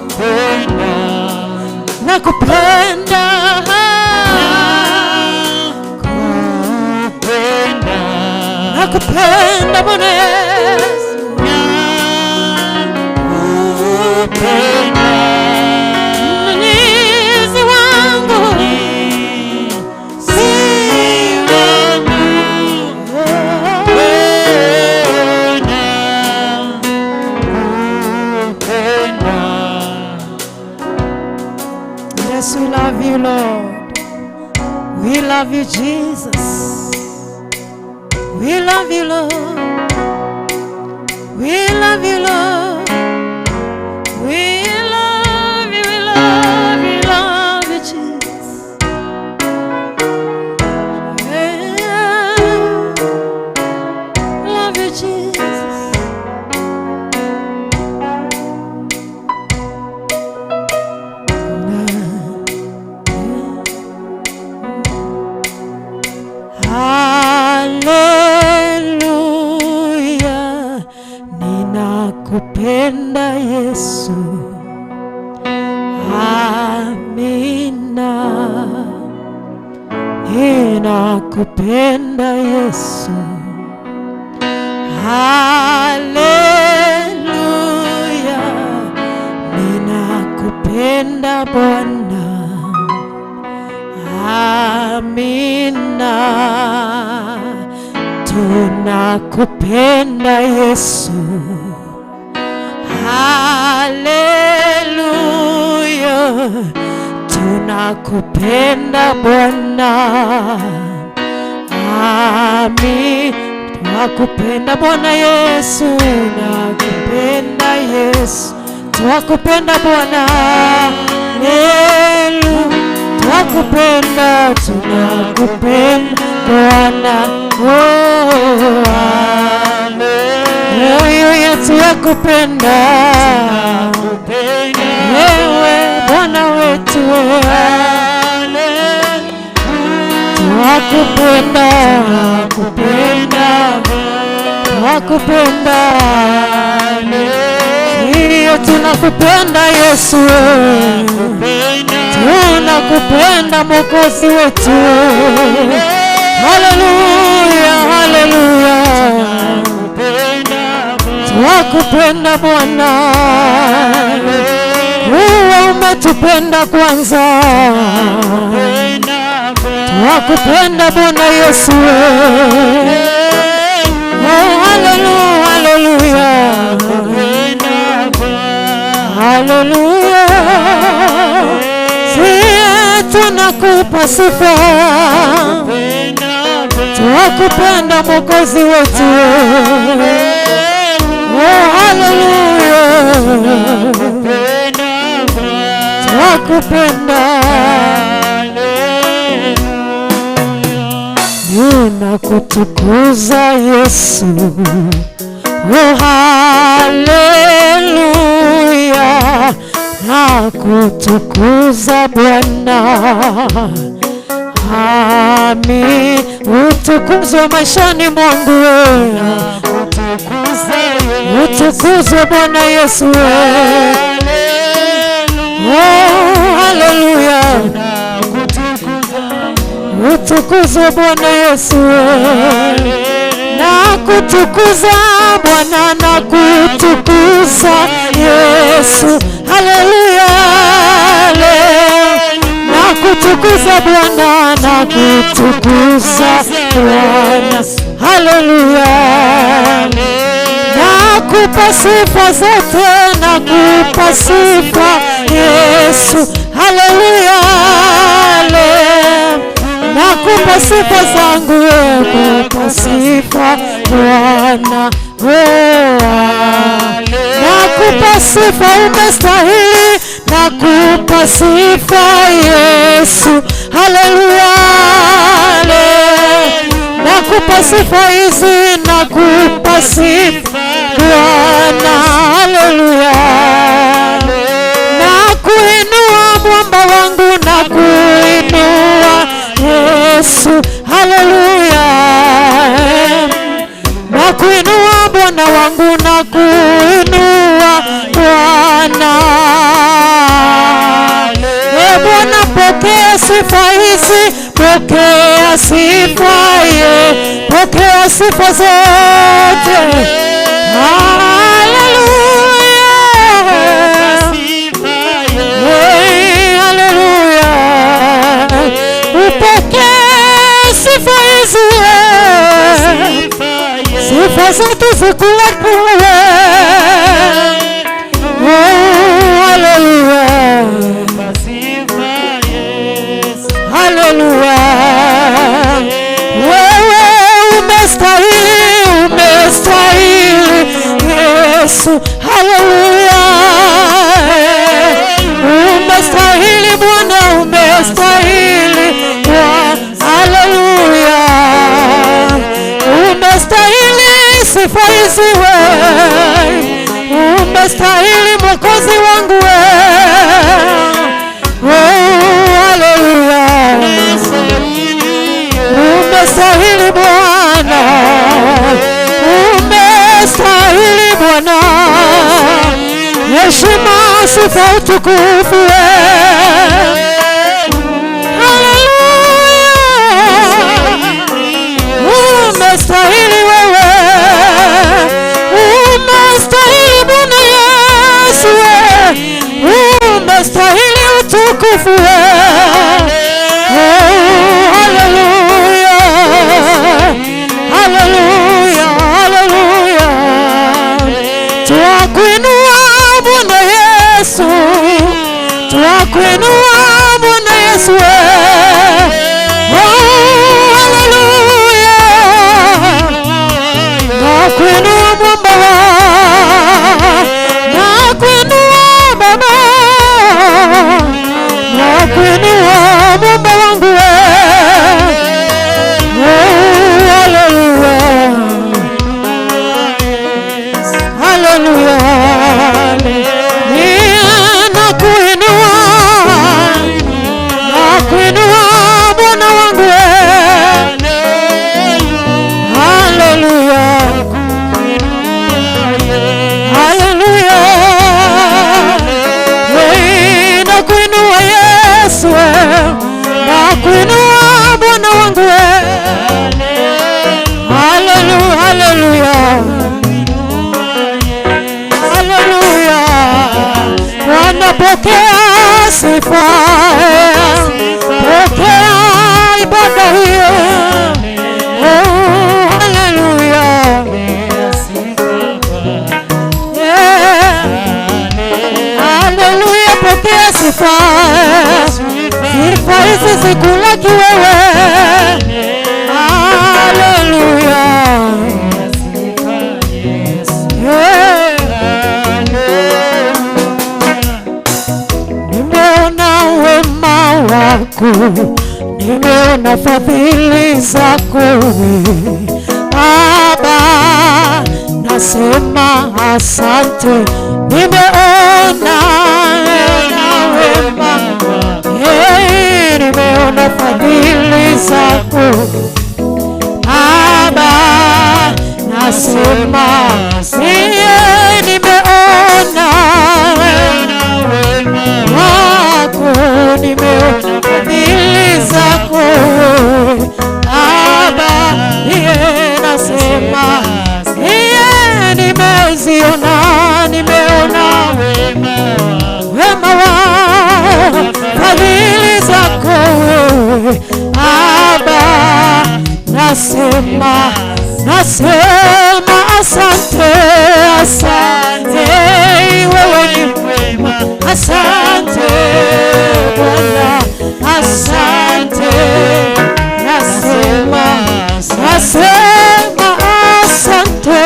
kupenda, nakupenda, kupenda, nakupenda Bwana Yesu, Mwenyezi wangu si wangu, kupenda. Yes, we love you, Lord. We love you, Jesus. We love you, Lord. We love you, Lord. We love you, we love you, love you, Jesus. Yeah. Love you, Jesus. Hallelujah, ninakupenda Yesu. Amina, ninakupenda Yesu. Hallelujah, ninakupenda Bwana. Amina, tunakupenda Yesu. Hallelujah, tunakupenda Bwana. Amin, tunakupenda Bwana Yesu, nakupenda Yesu, tunakupenda Bwana. Hallelujah, tunakupenda, tunakupenda Bwana. Moyo yetu yakupenda wewe Bwana wetu, twakupenda, twakupenda, hiyo tunakupenda Yesu, tunakupenda Mwokozi wetu. Haleluya, haleluya, twakupenda Bwana, wewe umetupenda kwanza. Twakupenda Bwana Yesu. Oh, haleluya, haleluya, haleluya, tunakupa sifa. Twakupenda Mwokozi wetu. Oh, haleluya, twakupenda, ninakutukuza Yesu. Oh, haleluya, nakutukuza Bwana. Amin, utukuzwe maishani mwangu, utukuzwe Bwana Yesu. Haleluya, utukuzwe Bwana Yesu. Na kutukuza Bwana, na kutukuza Yesu. Haleluya, na kutukuza Bwana, na kutukuza Bwana. Haleluya, nakupa sifa zote, nakupa sifa Yesu. Haleluya, nakupa sifa zangu, nakupa sifa Bwana. Nakupa sifa, umestahili, nakupa sifa Yesu. Haleluya, nakupa sifa hizi, nakupa sifa Bwana. Haleluya, nakuinua mwamba wangu, nakuinua Yesu. Haleluya, nakuinua Bwana wangu, nakuinua Bwana. Bwana, pokea sifa hizi, pokea sifa pokea sifa zote. Haleluya, haleluya, upokee sifa hizi, sifa zote zikuwepo. Haleluya, haleluya, wewe umestahili, umestahili Yesu. Haleluya, umestahili Bwana, umestahili Bwana. Haleluya, umestahili sifa hizi wewe, umestahili Mwokozi wangu wewe. Haleluya, umestahili Bwana, umestahili Bwana, heshima, sifa, utukufu wewe. Haleluya, umestahili wewe, umestahili Bwana Yesu wewe, umestahili utukufu wewe. Haleluya, haleluya, haleluya, twakuinua Bwana Yesu, twakuinua Bwana Yesu wewe. Haleluya, nakuinua mwamba wangu, nakuinua Baba, nakuinua mwamba wangu wewe. Haleluya, haleluya, nakuinua, nakuinua Bwana wangu wewe. Haleluya, haleluya, nakuinua Yesu, nakuinua Bwana wangu wewe. Haleluya, haleluya, haleluya, Bwana pokea sifa, pokea ibada hiyo. Haleluya, haleluya, pokea sifa, sifa hizi zikulaki wewe. Haleluya, nimeona wema wako, nimeona fadhili zako Baba, nasema asante. Nimeona wema, nimeona fadhili zako Baba, nasema asante. nimeona wema wako, fadhili zako wewe Baba. Nasema asante, asante, wewe ni mwema. Asante Bwana, asante. Nasema asante,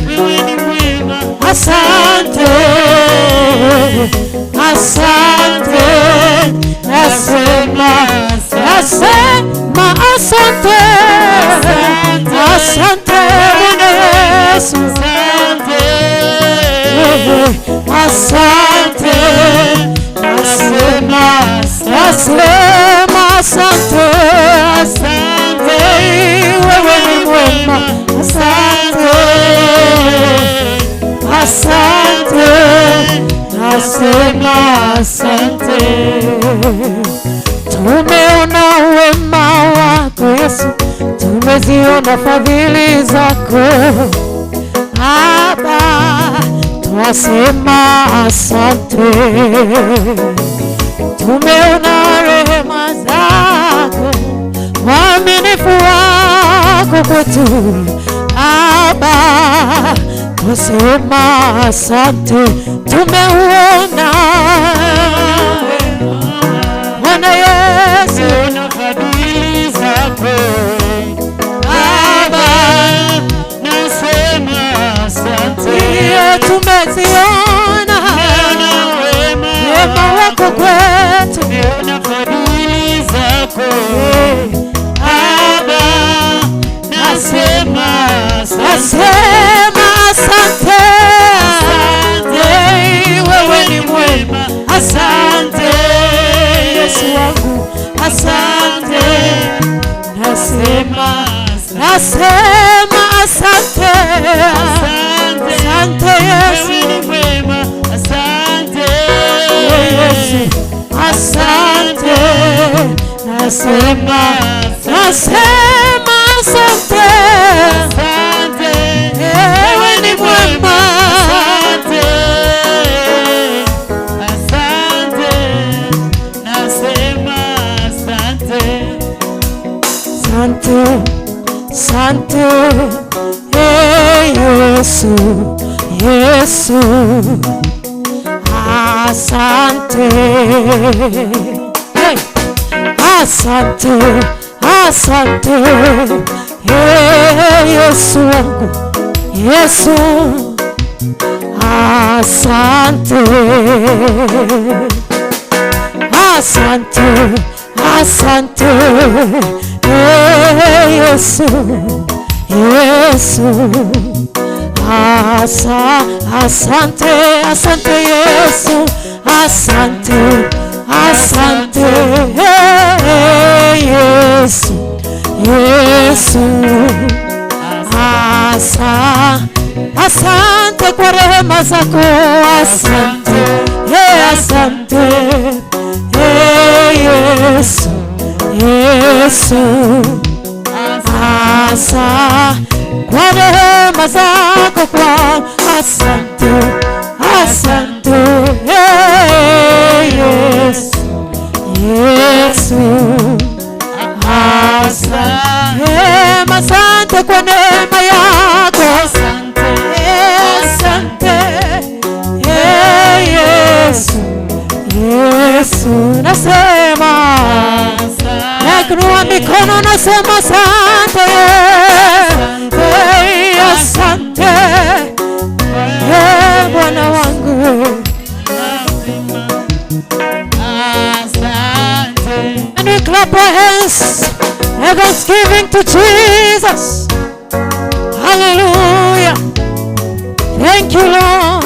wewe ni mwema. Asante, asante. Nasema asante, asante Bwana Yesu. Asante, nasema asante, wewe ni mwema. Asante, asante, nasema asante. Tumeona wema wako Yesu, tumeziona fadhili zako Baba, twasema asante. Tumeona rehema zako, uaminifu wako kwetu Baba, twasema asante. Tumeuona Bwana Yesu fadhili zako Baba, nasema asante. Tumeziona wema wako kwetu, fadhili zako Baba, nasema asante, wewe ni mwema. Asante Yesu wangu, asante. Nasema asante, asante Yesu, wewe ni mwema. Asante Yesu, asante. Nasema asante, wewe ni mwema. Asante, Yesu, Yesu, asante. Asante, asante, Yesu wangu, Yesu, asante. Asante, asante, Yesu, Yesu, asante, asante Yesu, asante, asante Yesu, Yesu, asante kwa rehema zako, asante, asante Yesu, Yesu, kwa rehema zako kwa, asante, asante Yesu, Yesu, asante kwa neema yako, asante, asante Yesu, Yesu, nasema nainua mikono, nasema asante, asante Bwana wangu, and we clap our hands and thanksgiving to Jesus. Hallelujah. Thank you, Lord,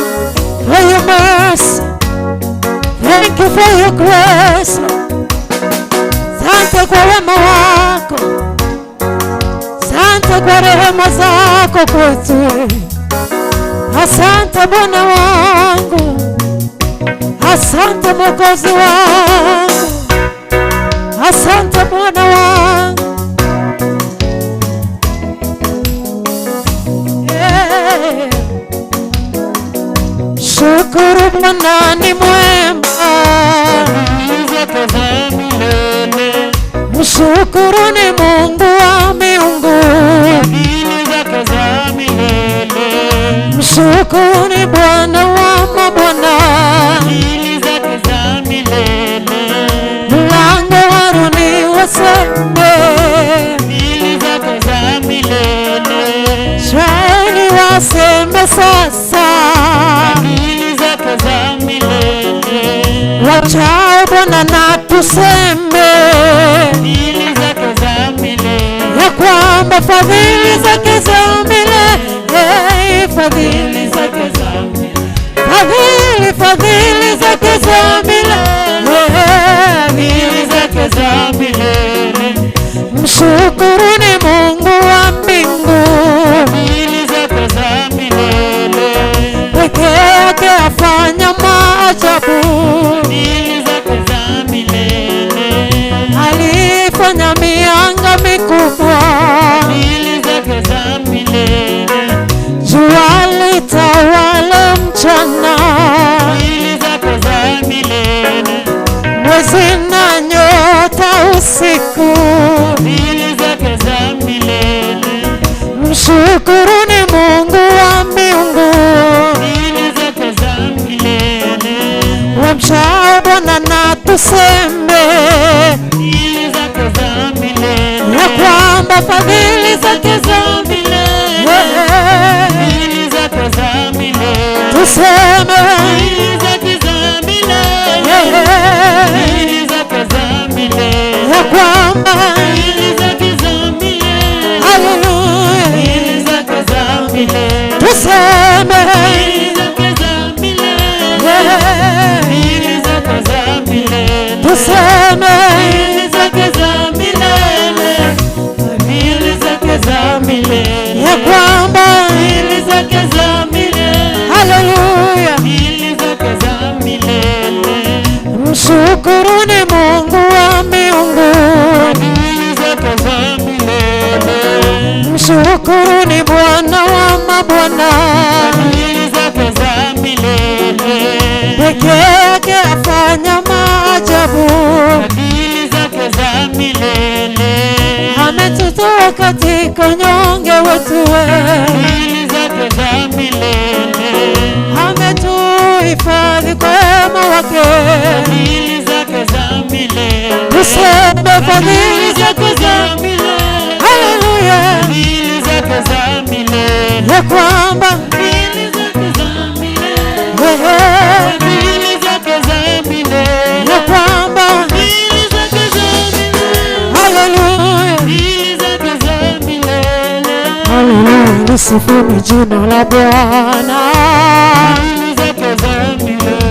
for your mercy. Thank you for your grace. Asante kwa wema wako, asante kwa rehema zako kwetu. Asante Bwana wangu, asante Mwokozi wangu, asante Bwana wangu. Yeah. Mshukuru Bwana ni mwema, mshukuru ni Mungu wa miungu, mshukuru ni Bwana wa mabwana, mlango wa rohoni waseme, shaini waseme sasa, wachao Bwana na tuseme ya kwamba fadhili zake za milele, fadhili zake za milele, fadhili zake za milele, fadhili zake za milele. Mshukuruni Mungu wa mbingu, fadhili zake za milele, peke yake afanya maajabu, fadhili zake za milele, alifanya mianga mikubwa, fadhili zake za milele, jua litawala mchana, fadhili zake za milele, mwezi na nyota usiku, fadhili zake za milele. Mshukuruni Mungu wa miungu, fadhili zake za milele, wamchao Bwana na tuseme, fadhili zake za milele, ya kwamba fadhili zake za milele, fadhili zake za milele, tuseme fadhili zake za milele, fadhili zake za milele, ya kwamba fadhili zake za milele, haleluya, fadhili zake za milele, tuseme fadhili zake za milele, fadhili zake za milele, tuseme fadhili zake za milele, fadhili zake za milele, ya kwamba fadhili zake za milele, haleluya, fadhili zake za milele. Mshukuruni Mungu wa miungu, fadhili zake za milele, mshukuruni Bwana wa mabwana, fadhili zake za milele, peke yake afanya maajabu, fadhili zake za milele, ametutoa katika unyonge wetu, fadhili zake za milele, ametuhifadhi kwa wema wake, fadhili zake za milele, tuseme fadhili zake za milele, haleluya, fadhili zake za milele, ya kwamba fadhili zake za milele, fadhili zake za milele, ya kwamba fadhili zake za milele, haleluya, fadhili zake za milele, haleluya, lisifuni jina la Bwana, fadhili zake za milele,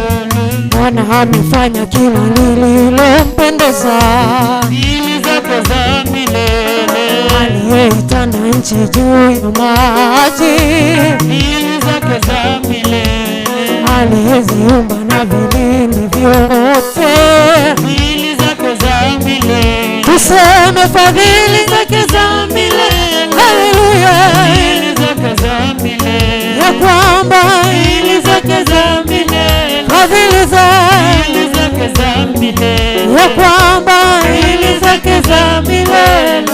Bwana amefanya kila lililompendeza, fadhili zake za milele, aliyeitanda nchi juu ya maji, fadhili zake za milele, aliyeziumba na vilindi vyote, fadhili zake za milele, tuseme fadhili zake za milele, haleluya, fadhili zake za milele, ya kwamba fadhili zake za milele, fadhili zake za milele, ya kwamba fadhili zake za milele,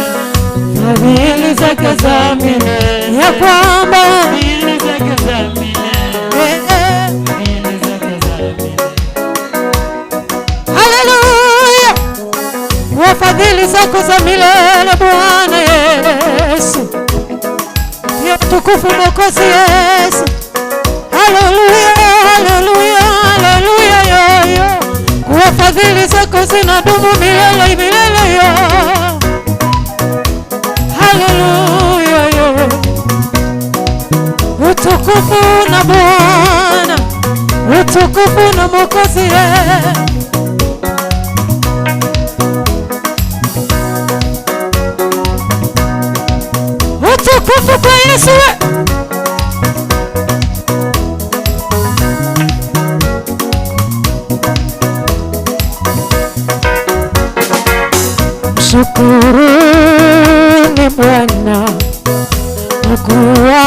fadhili zake za milele, ya kwamba fadhili zake za milele, fadhili zake za milele, haleluya, wa fadhili zako za milele Bwana Yesu, ya tukufu Mwokozi Yesu, haleluya, haleluya, haleluya, yo kwa fadhili zako zinadumu milele milele, yo haleluya, yo utukufu na Bwana, utukufu na Mwokozi Yesu, utukufu kwa Yesu. Mshukuruni Bwana kwa kuwa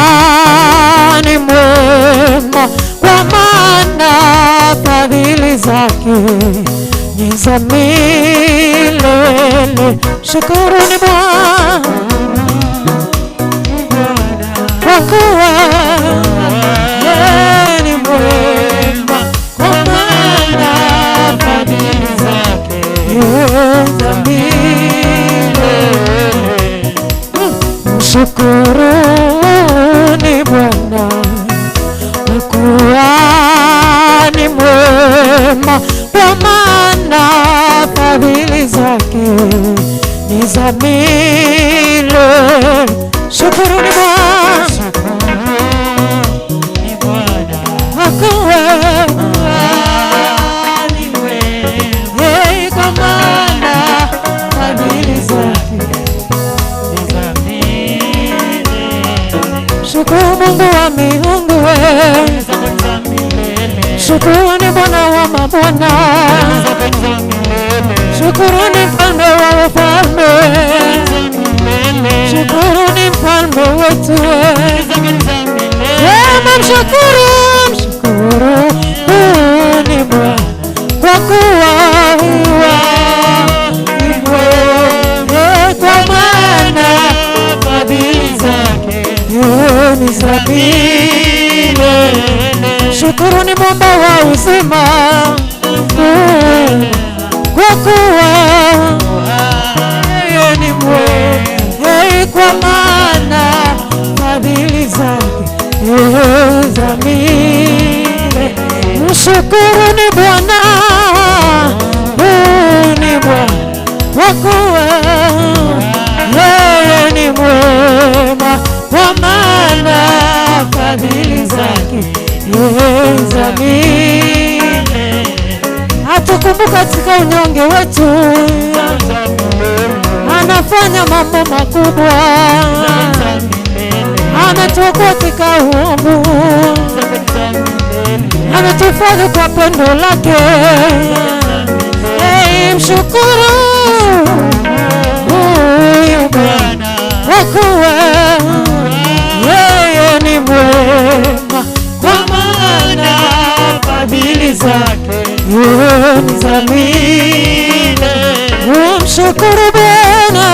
ni mwema, kwa maana za milele. Shukuruni Bwana kwa kuwa yeye ni mwema, kwa maana fadhili zake za milele. Shukuruni Bwana kwa kuwa ni mwema, kwa maana fadhili zake ni za milele. Shukuruni Bwana kwa kuwa ni mwema, kwa maana fadhili zake ni za milele. Shukuru Mungu wa miungu, shukuruni Bwana wa mabwana, shukuruni mfalme wa wafalme, shukuruni mfalme wetu. Mshukuruni Bwana kwa kuwa ni mwema, kwa maana fadhili zake ni za milele. Shukuruni Muumba wa uzima kwa kuwa yeye ni mwema, kwa maana fadhili zake za milele. Mshukuruni Bwana, ni Bwana kwa kuwa yeye ni mwema, kwa maana fadhili zake za milele. Atukumbuka katika unyonge wetu, anafanya mambo makubwa, anatuokoa katika uovu, anatufadhi kwa pendo lake. Mshukuru huyu Bwana kwa kuwa yeye ni mwema, kwa maana fadhili zake ni za milele. Mshukuru Bwana,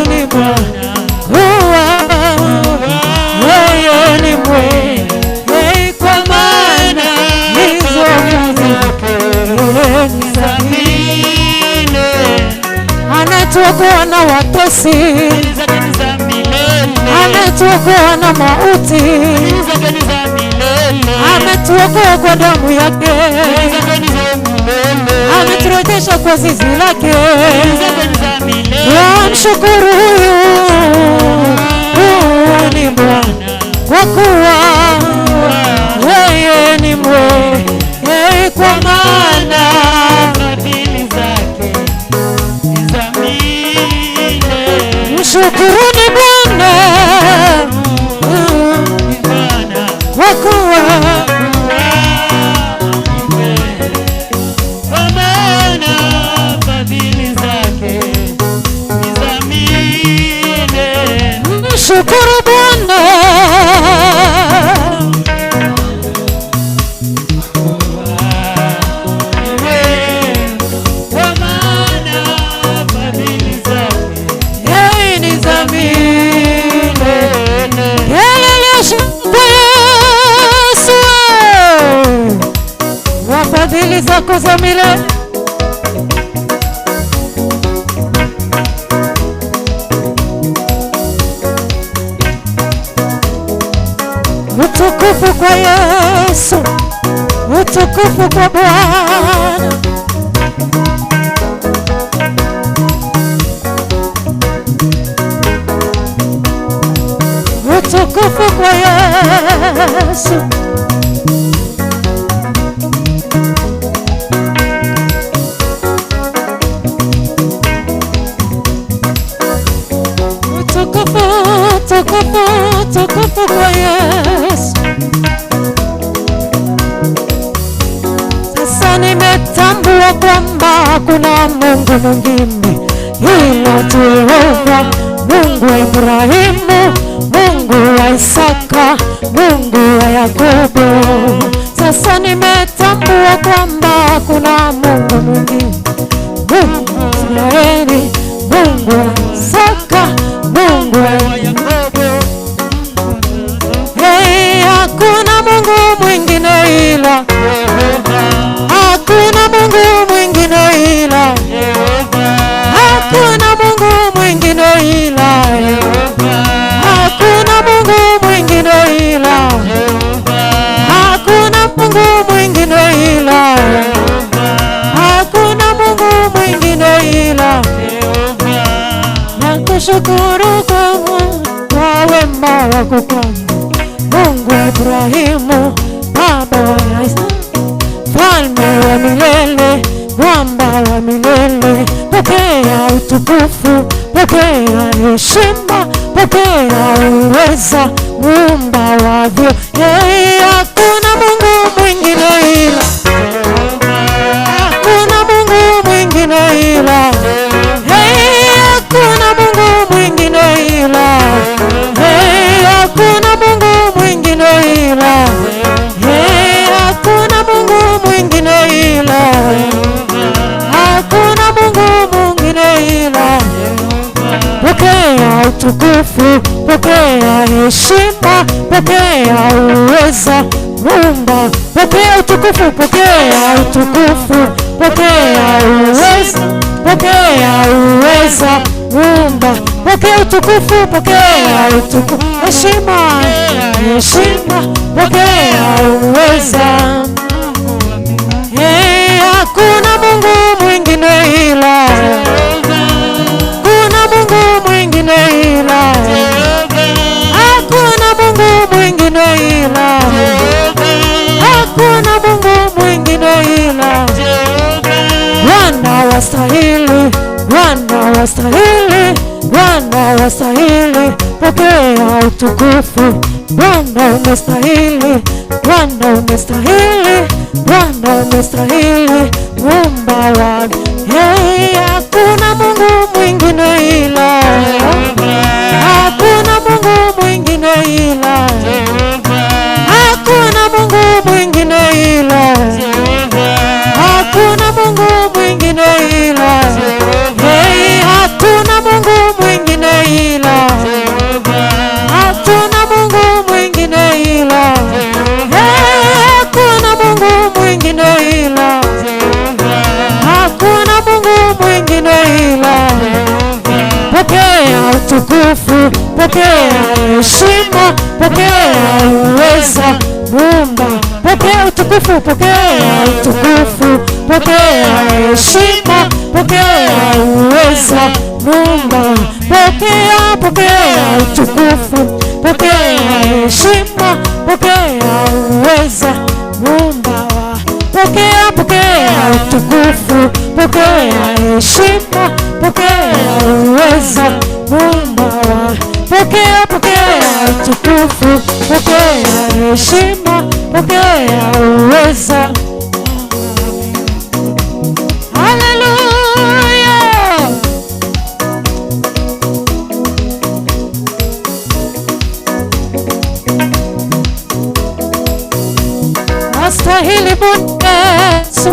ni Bwana huwa yeye ni mwema, kwa maana hizo zake ni za milele. Anatuokoa na watesi, ametuokoa na mauti, ametuokoa kwa damu yake, ameturejesha kwa zizi lake. Mshukuru huyu ni Bwana kwa kuwa yeye ni mwema, kwa maana fadhili zake ni za milele. Mshukuruni Bwana kwa kuwa shukuru Bwana, kwa maana fadhili zake ni za milele. Yesu wa fadhili zako za milele. Utukufu kwa Yesu, utukufu kwa Bwana. Utukufu kwa Yesu, utukufu kwa Yesu. Sasa nimetambua kwamba hakuna Mungu mwingine ila Jehova, Mungu wa Ibrahimu, Mungu wa Isaka, Mungu wa Yakobo. Sasa nimetambua kwamba hakuna nakushukuru kwa wema wako kwangu, Mungu wa Ibrahimu, Baba wa Isaka, Mfalme wa milele, Mwamba wa milele. Pokea utukufu, pokea heshima, pokea uweza, Muumba wa vyote. Hakuna Mungu mwingine ila, hakuna Mungu mwingine ila, hakuna Mungu mwingine ila, hakuna Mungu mwingine ila, hakuna Mungu mwingine ila, hakuna Mungu mwingine ila. Pokea utukufu, pokea heshima, pokea uweza, Muumba. Pokea utukufu, pokea utukufu, pokea uweza, pokea uweza, Muumba. Pokea utukufu, pokea utukufu, heshima, heshima, pokea uweza. Hakuna Mungu mwingine ila, hakuna Mungu mwingine ila, hakuna Mungu mwingine ila, hakuna Mungu mwingine ila. Bwana wastahili, Bwana wastahili, Bwana wastahili. Pokea utukufu, Bwana umestahili, Bwana umestahili, Bwana umestahili, Muumba wa hakuna Mungu mwingine ila, hakuna Mungu mwingine ila, hakuna Mungu mwingine ila, hakuna Mungu mwingine ila, hatuna Mungu mwingine ila, hatuna Mungu mwingine ila, hakuna Mungu mwingine ila, hakuna Mungu mwingine ila. Pokea utukufu, pokea heshima, pokea uweza, Muumba. Pokea utukufu, pokea utukufu, pokea heshima, pokea uweza, Muumba. Pokea, pokea utukufu, pokea heshima, pokea uweza, Muumba. Pokea, pokea utukufu, pokea heshima, pokea uweza, Muumba. Pokea, pokea utukufu, pokea heshima, pokea uweza. Haleluya. Wastahili Bwana Yesu,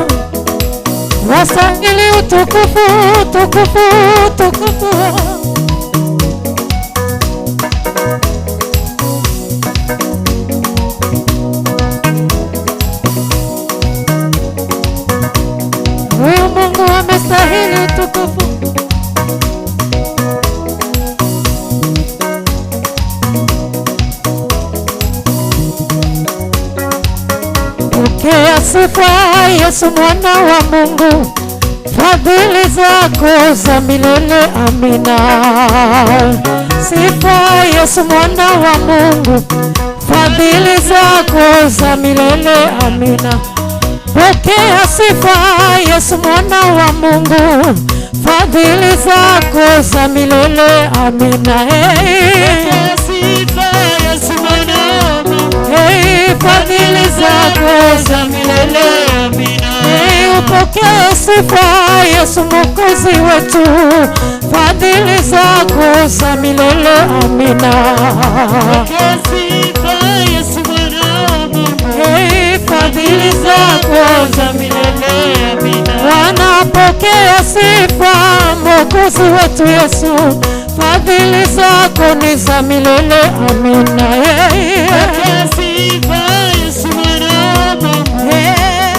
wastahili utukufu, utukufu, utukufu. Huyu Mungu amestahili utukufu. Pokea sifa Yesu mwana wa Mungu, fadhili zako za milele, amina. Sifa Yesu mwana wa Mungu, fadhili zako za milele, amina. Pokea sifa Yesu mwana wa Mungu, fadhili zako za milele, amina. Pokea sifa Yesu mwana wa Mungu, fadhili zako za milele, amina. Upokee sifa Yesu mwokozi wetu, fadhili zako za milele, amina. Upokee sifa Yesu mwana wa Mungu, fadhili zako za milele, amina. Wanapokea sifa mwokozi wetu Yesu, fadhili zako ni za milele, amina. Pokea sifa Yesu mwana wa Mungu,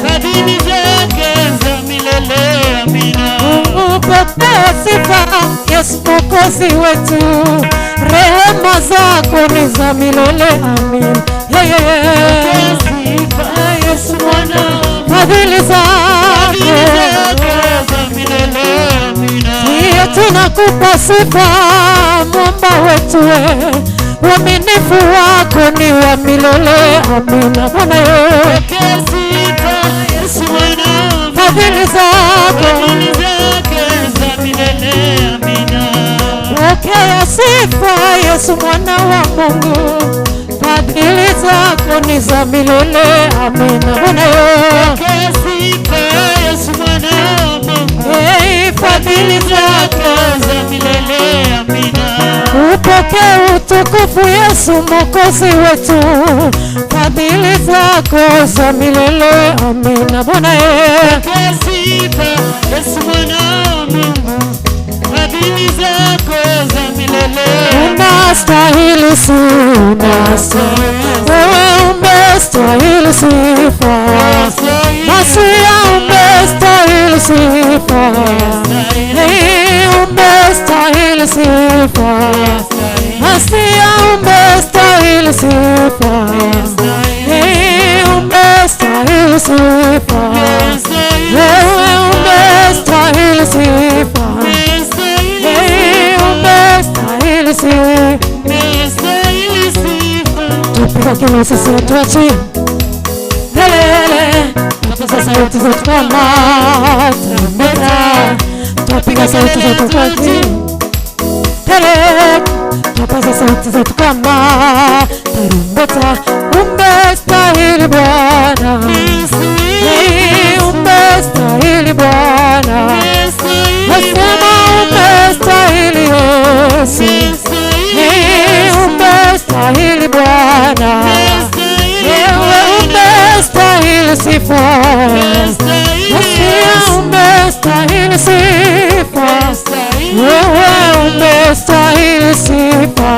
fadhili zako za milele, amina. Pokea sifa Yesu mwokozi wetu, rehema zako ni za milele, amina. Pokea sifa Yesu mwana, fadhili zako za milele, amina. tunakupa sifa mwamba wetu, uaminifu wako ni wa milele. Amina. Bwana Yesu mwana, fadhili zako za milele. Amina. Pokea sifa Yesu mwana wa Mungu, fadhili zako ni za milele. Amina. Bwana Yesu mwana wa Mungu, fadhili zako za milele. Amina. Upokee utukufu Yesu Mwokozi wetu, fadhili zako za milele. Amina. Bwana Yesu mwana wa Mungu, fadhili zako za milele. Unastahili sifa, wewe umestahili sifa, Masia umestahili sifa, umestahili sifa, Masia umestahili sifa, umestahili sifa, wewe umestahili sifa, umestahili sifa. Tupiga kelele sisi watu wa chini, lelele, tupiga sauti zetu kama tarumbeta, tupiga sauti zetu kwa chini, lelele, tupiga sauti zetu kama tarumbeta. Umestahili Bwana, umestahili Bwana, nasema umestahili Yesu, umestahili Bwana, wewe umestahili sifa, Masia umestahili sifa, wewe umestahili sifa,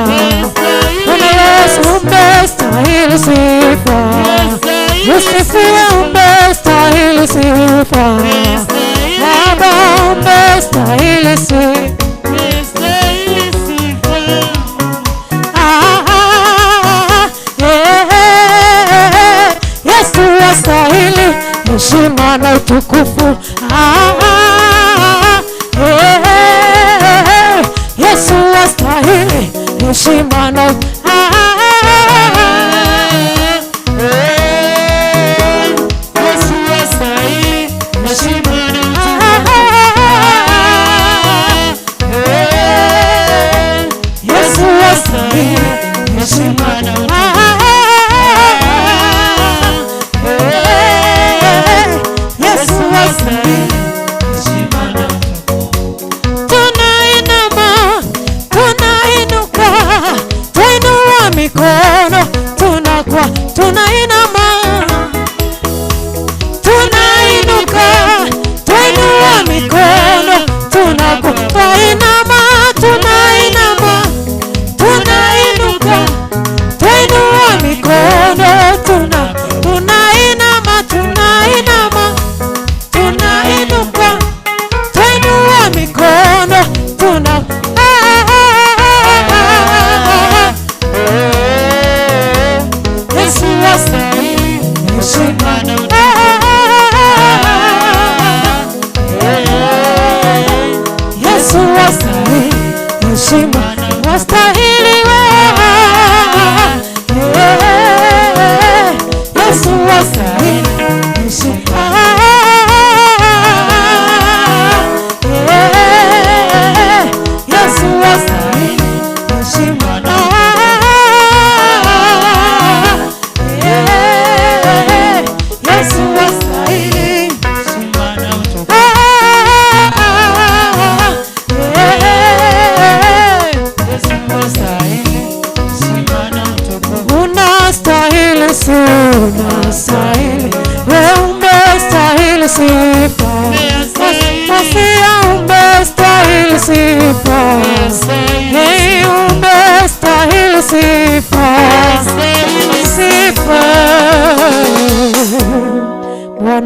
Bwana Yesu umestahili sifa, usifiwe umestahili sifa, Baba umestahili sifa. Yesu wastahili heshima na utukufu. Yesu wastahili heshima na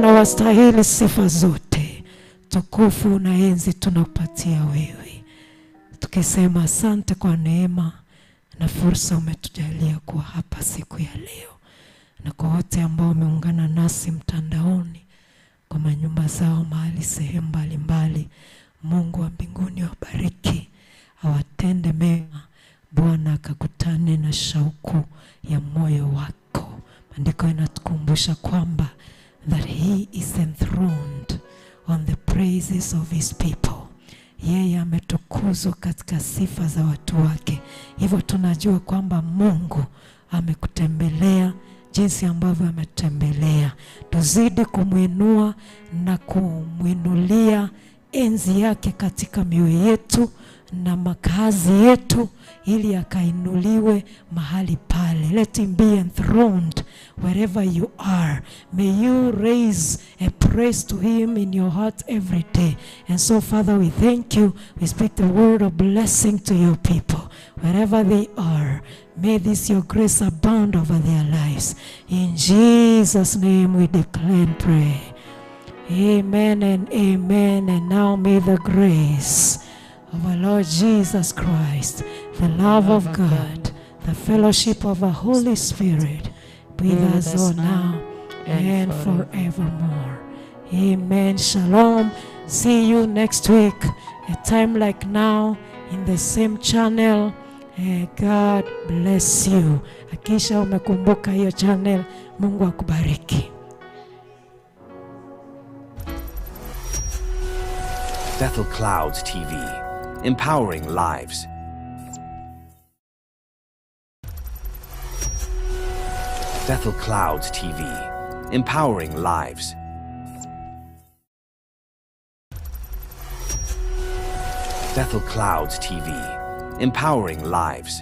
wastahili sifa zote, tukufu na enzi tunakupatia wewe, tukisema asante kwa neema na fursa umetujalia kuwa hapa siku ya leo, na kwa wote ambao wameungana nasi mtandaoni kwa manyumba zao mahali sehemu mbalimbali, Mungu wa mbinguni wabariki, awatende mema. Bwana akakutane na shauku ya moyo wako. Maandiko yanatukumbusha kwamba that he is enthroned on the praises of his people. Yeye ametukuzwa katika sifa za watu wake. Hivyo tunajua kwamba Mungu amekutembelea jinsi ambavyo ametembelea. Tuzidi kumwinua na kumwinulia enzi yake katika mioyo yetu na makazi yetu, ili akainuliwe mahali pale. Let him be enthroned wherever you are. May you raise a praise to him in your heart every day. And so, Father, we thank you. We speak the word of blessing to your people wherever they are. May this your grace abound over their lives. In Jesus' name we declare and pray. Amen and amen. And now may the grace of our Lord Jesus Christ, the love of God, the fellowship of the Holy Spirit be with us all now and forevermore. Amen. Shalom. See you next week, a time like now, in the same channel. God bless you. Akisha umekumbuka hiyo channel, Mungu akubariki. Bethel Clouds TV, empowering lives. Bethel Clouds TV, empowering lives. Bethel Clouds TV, empowering lives.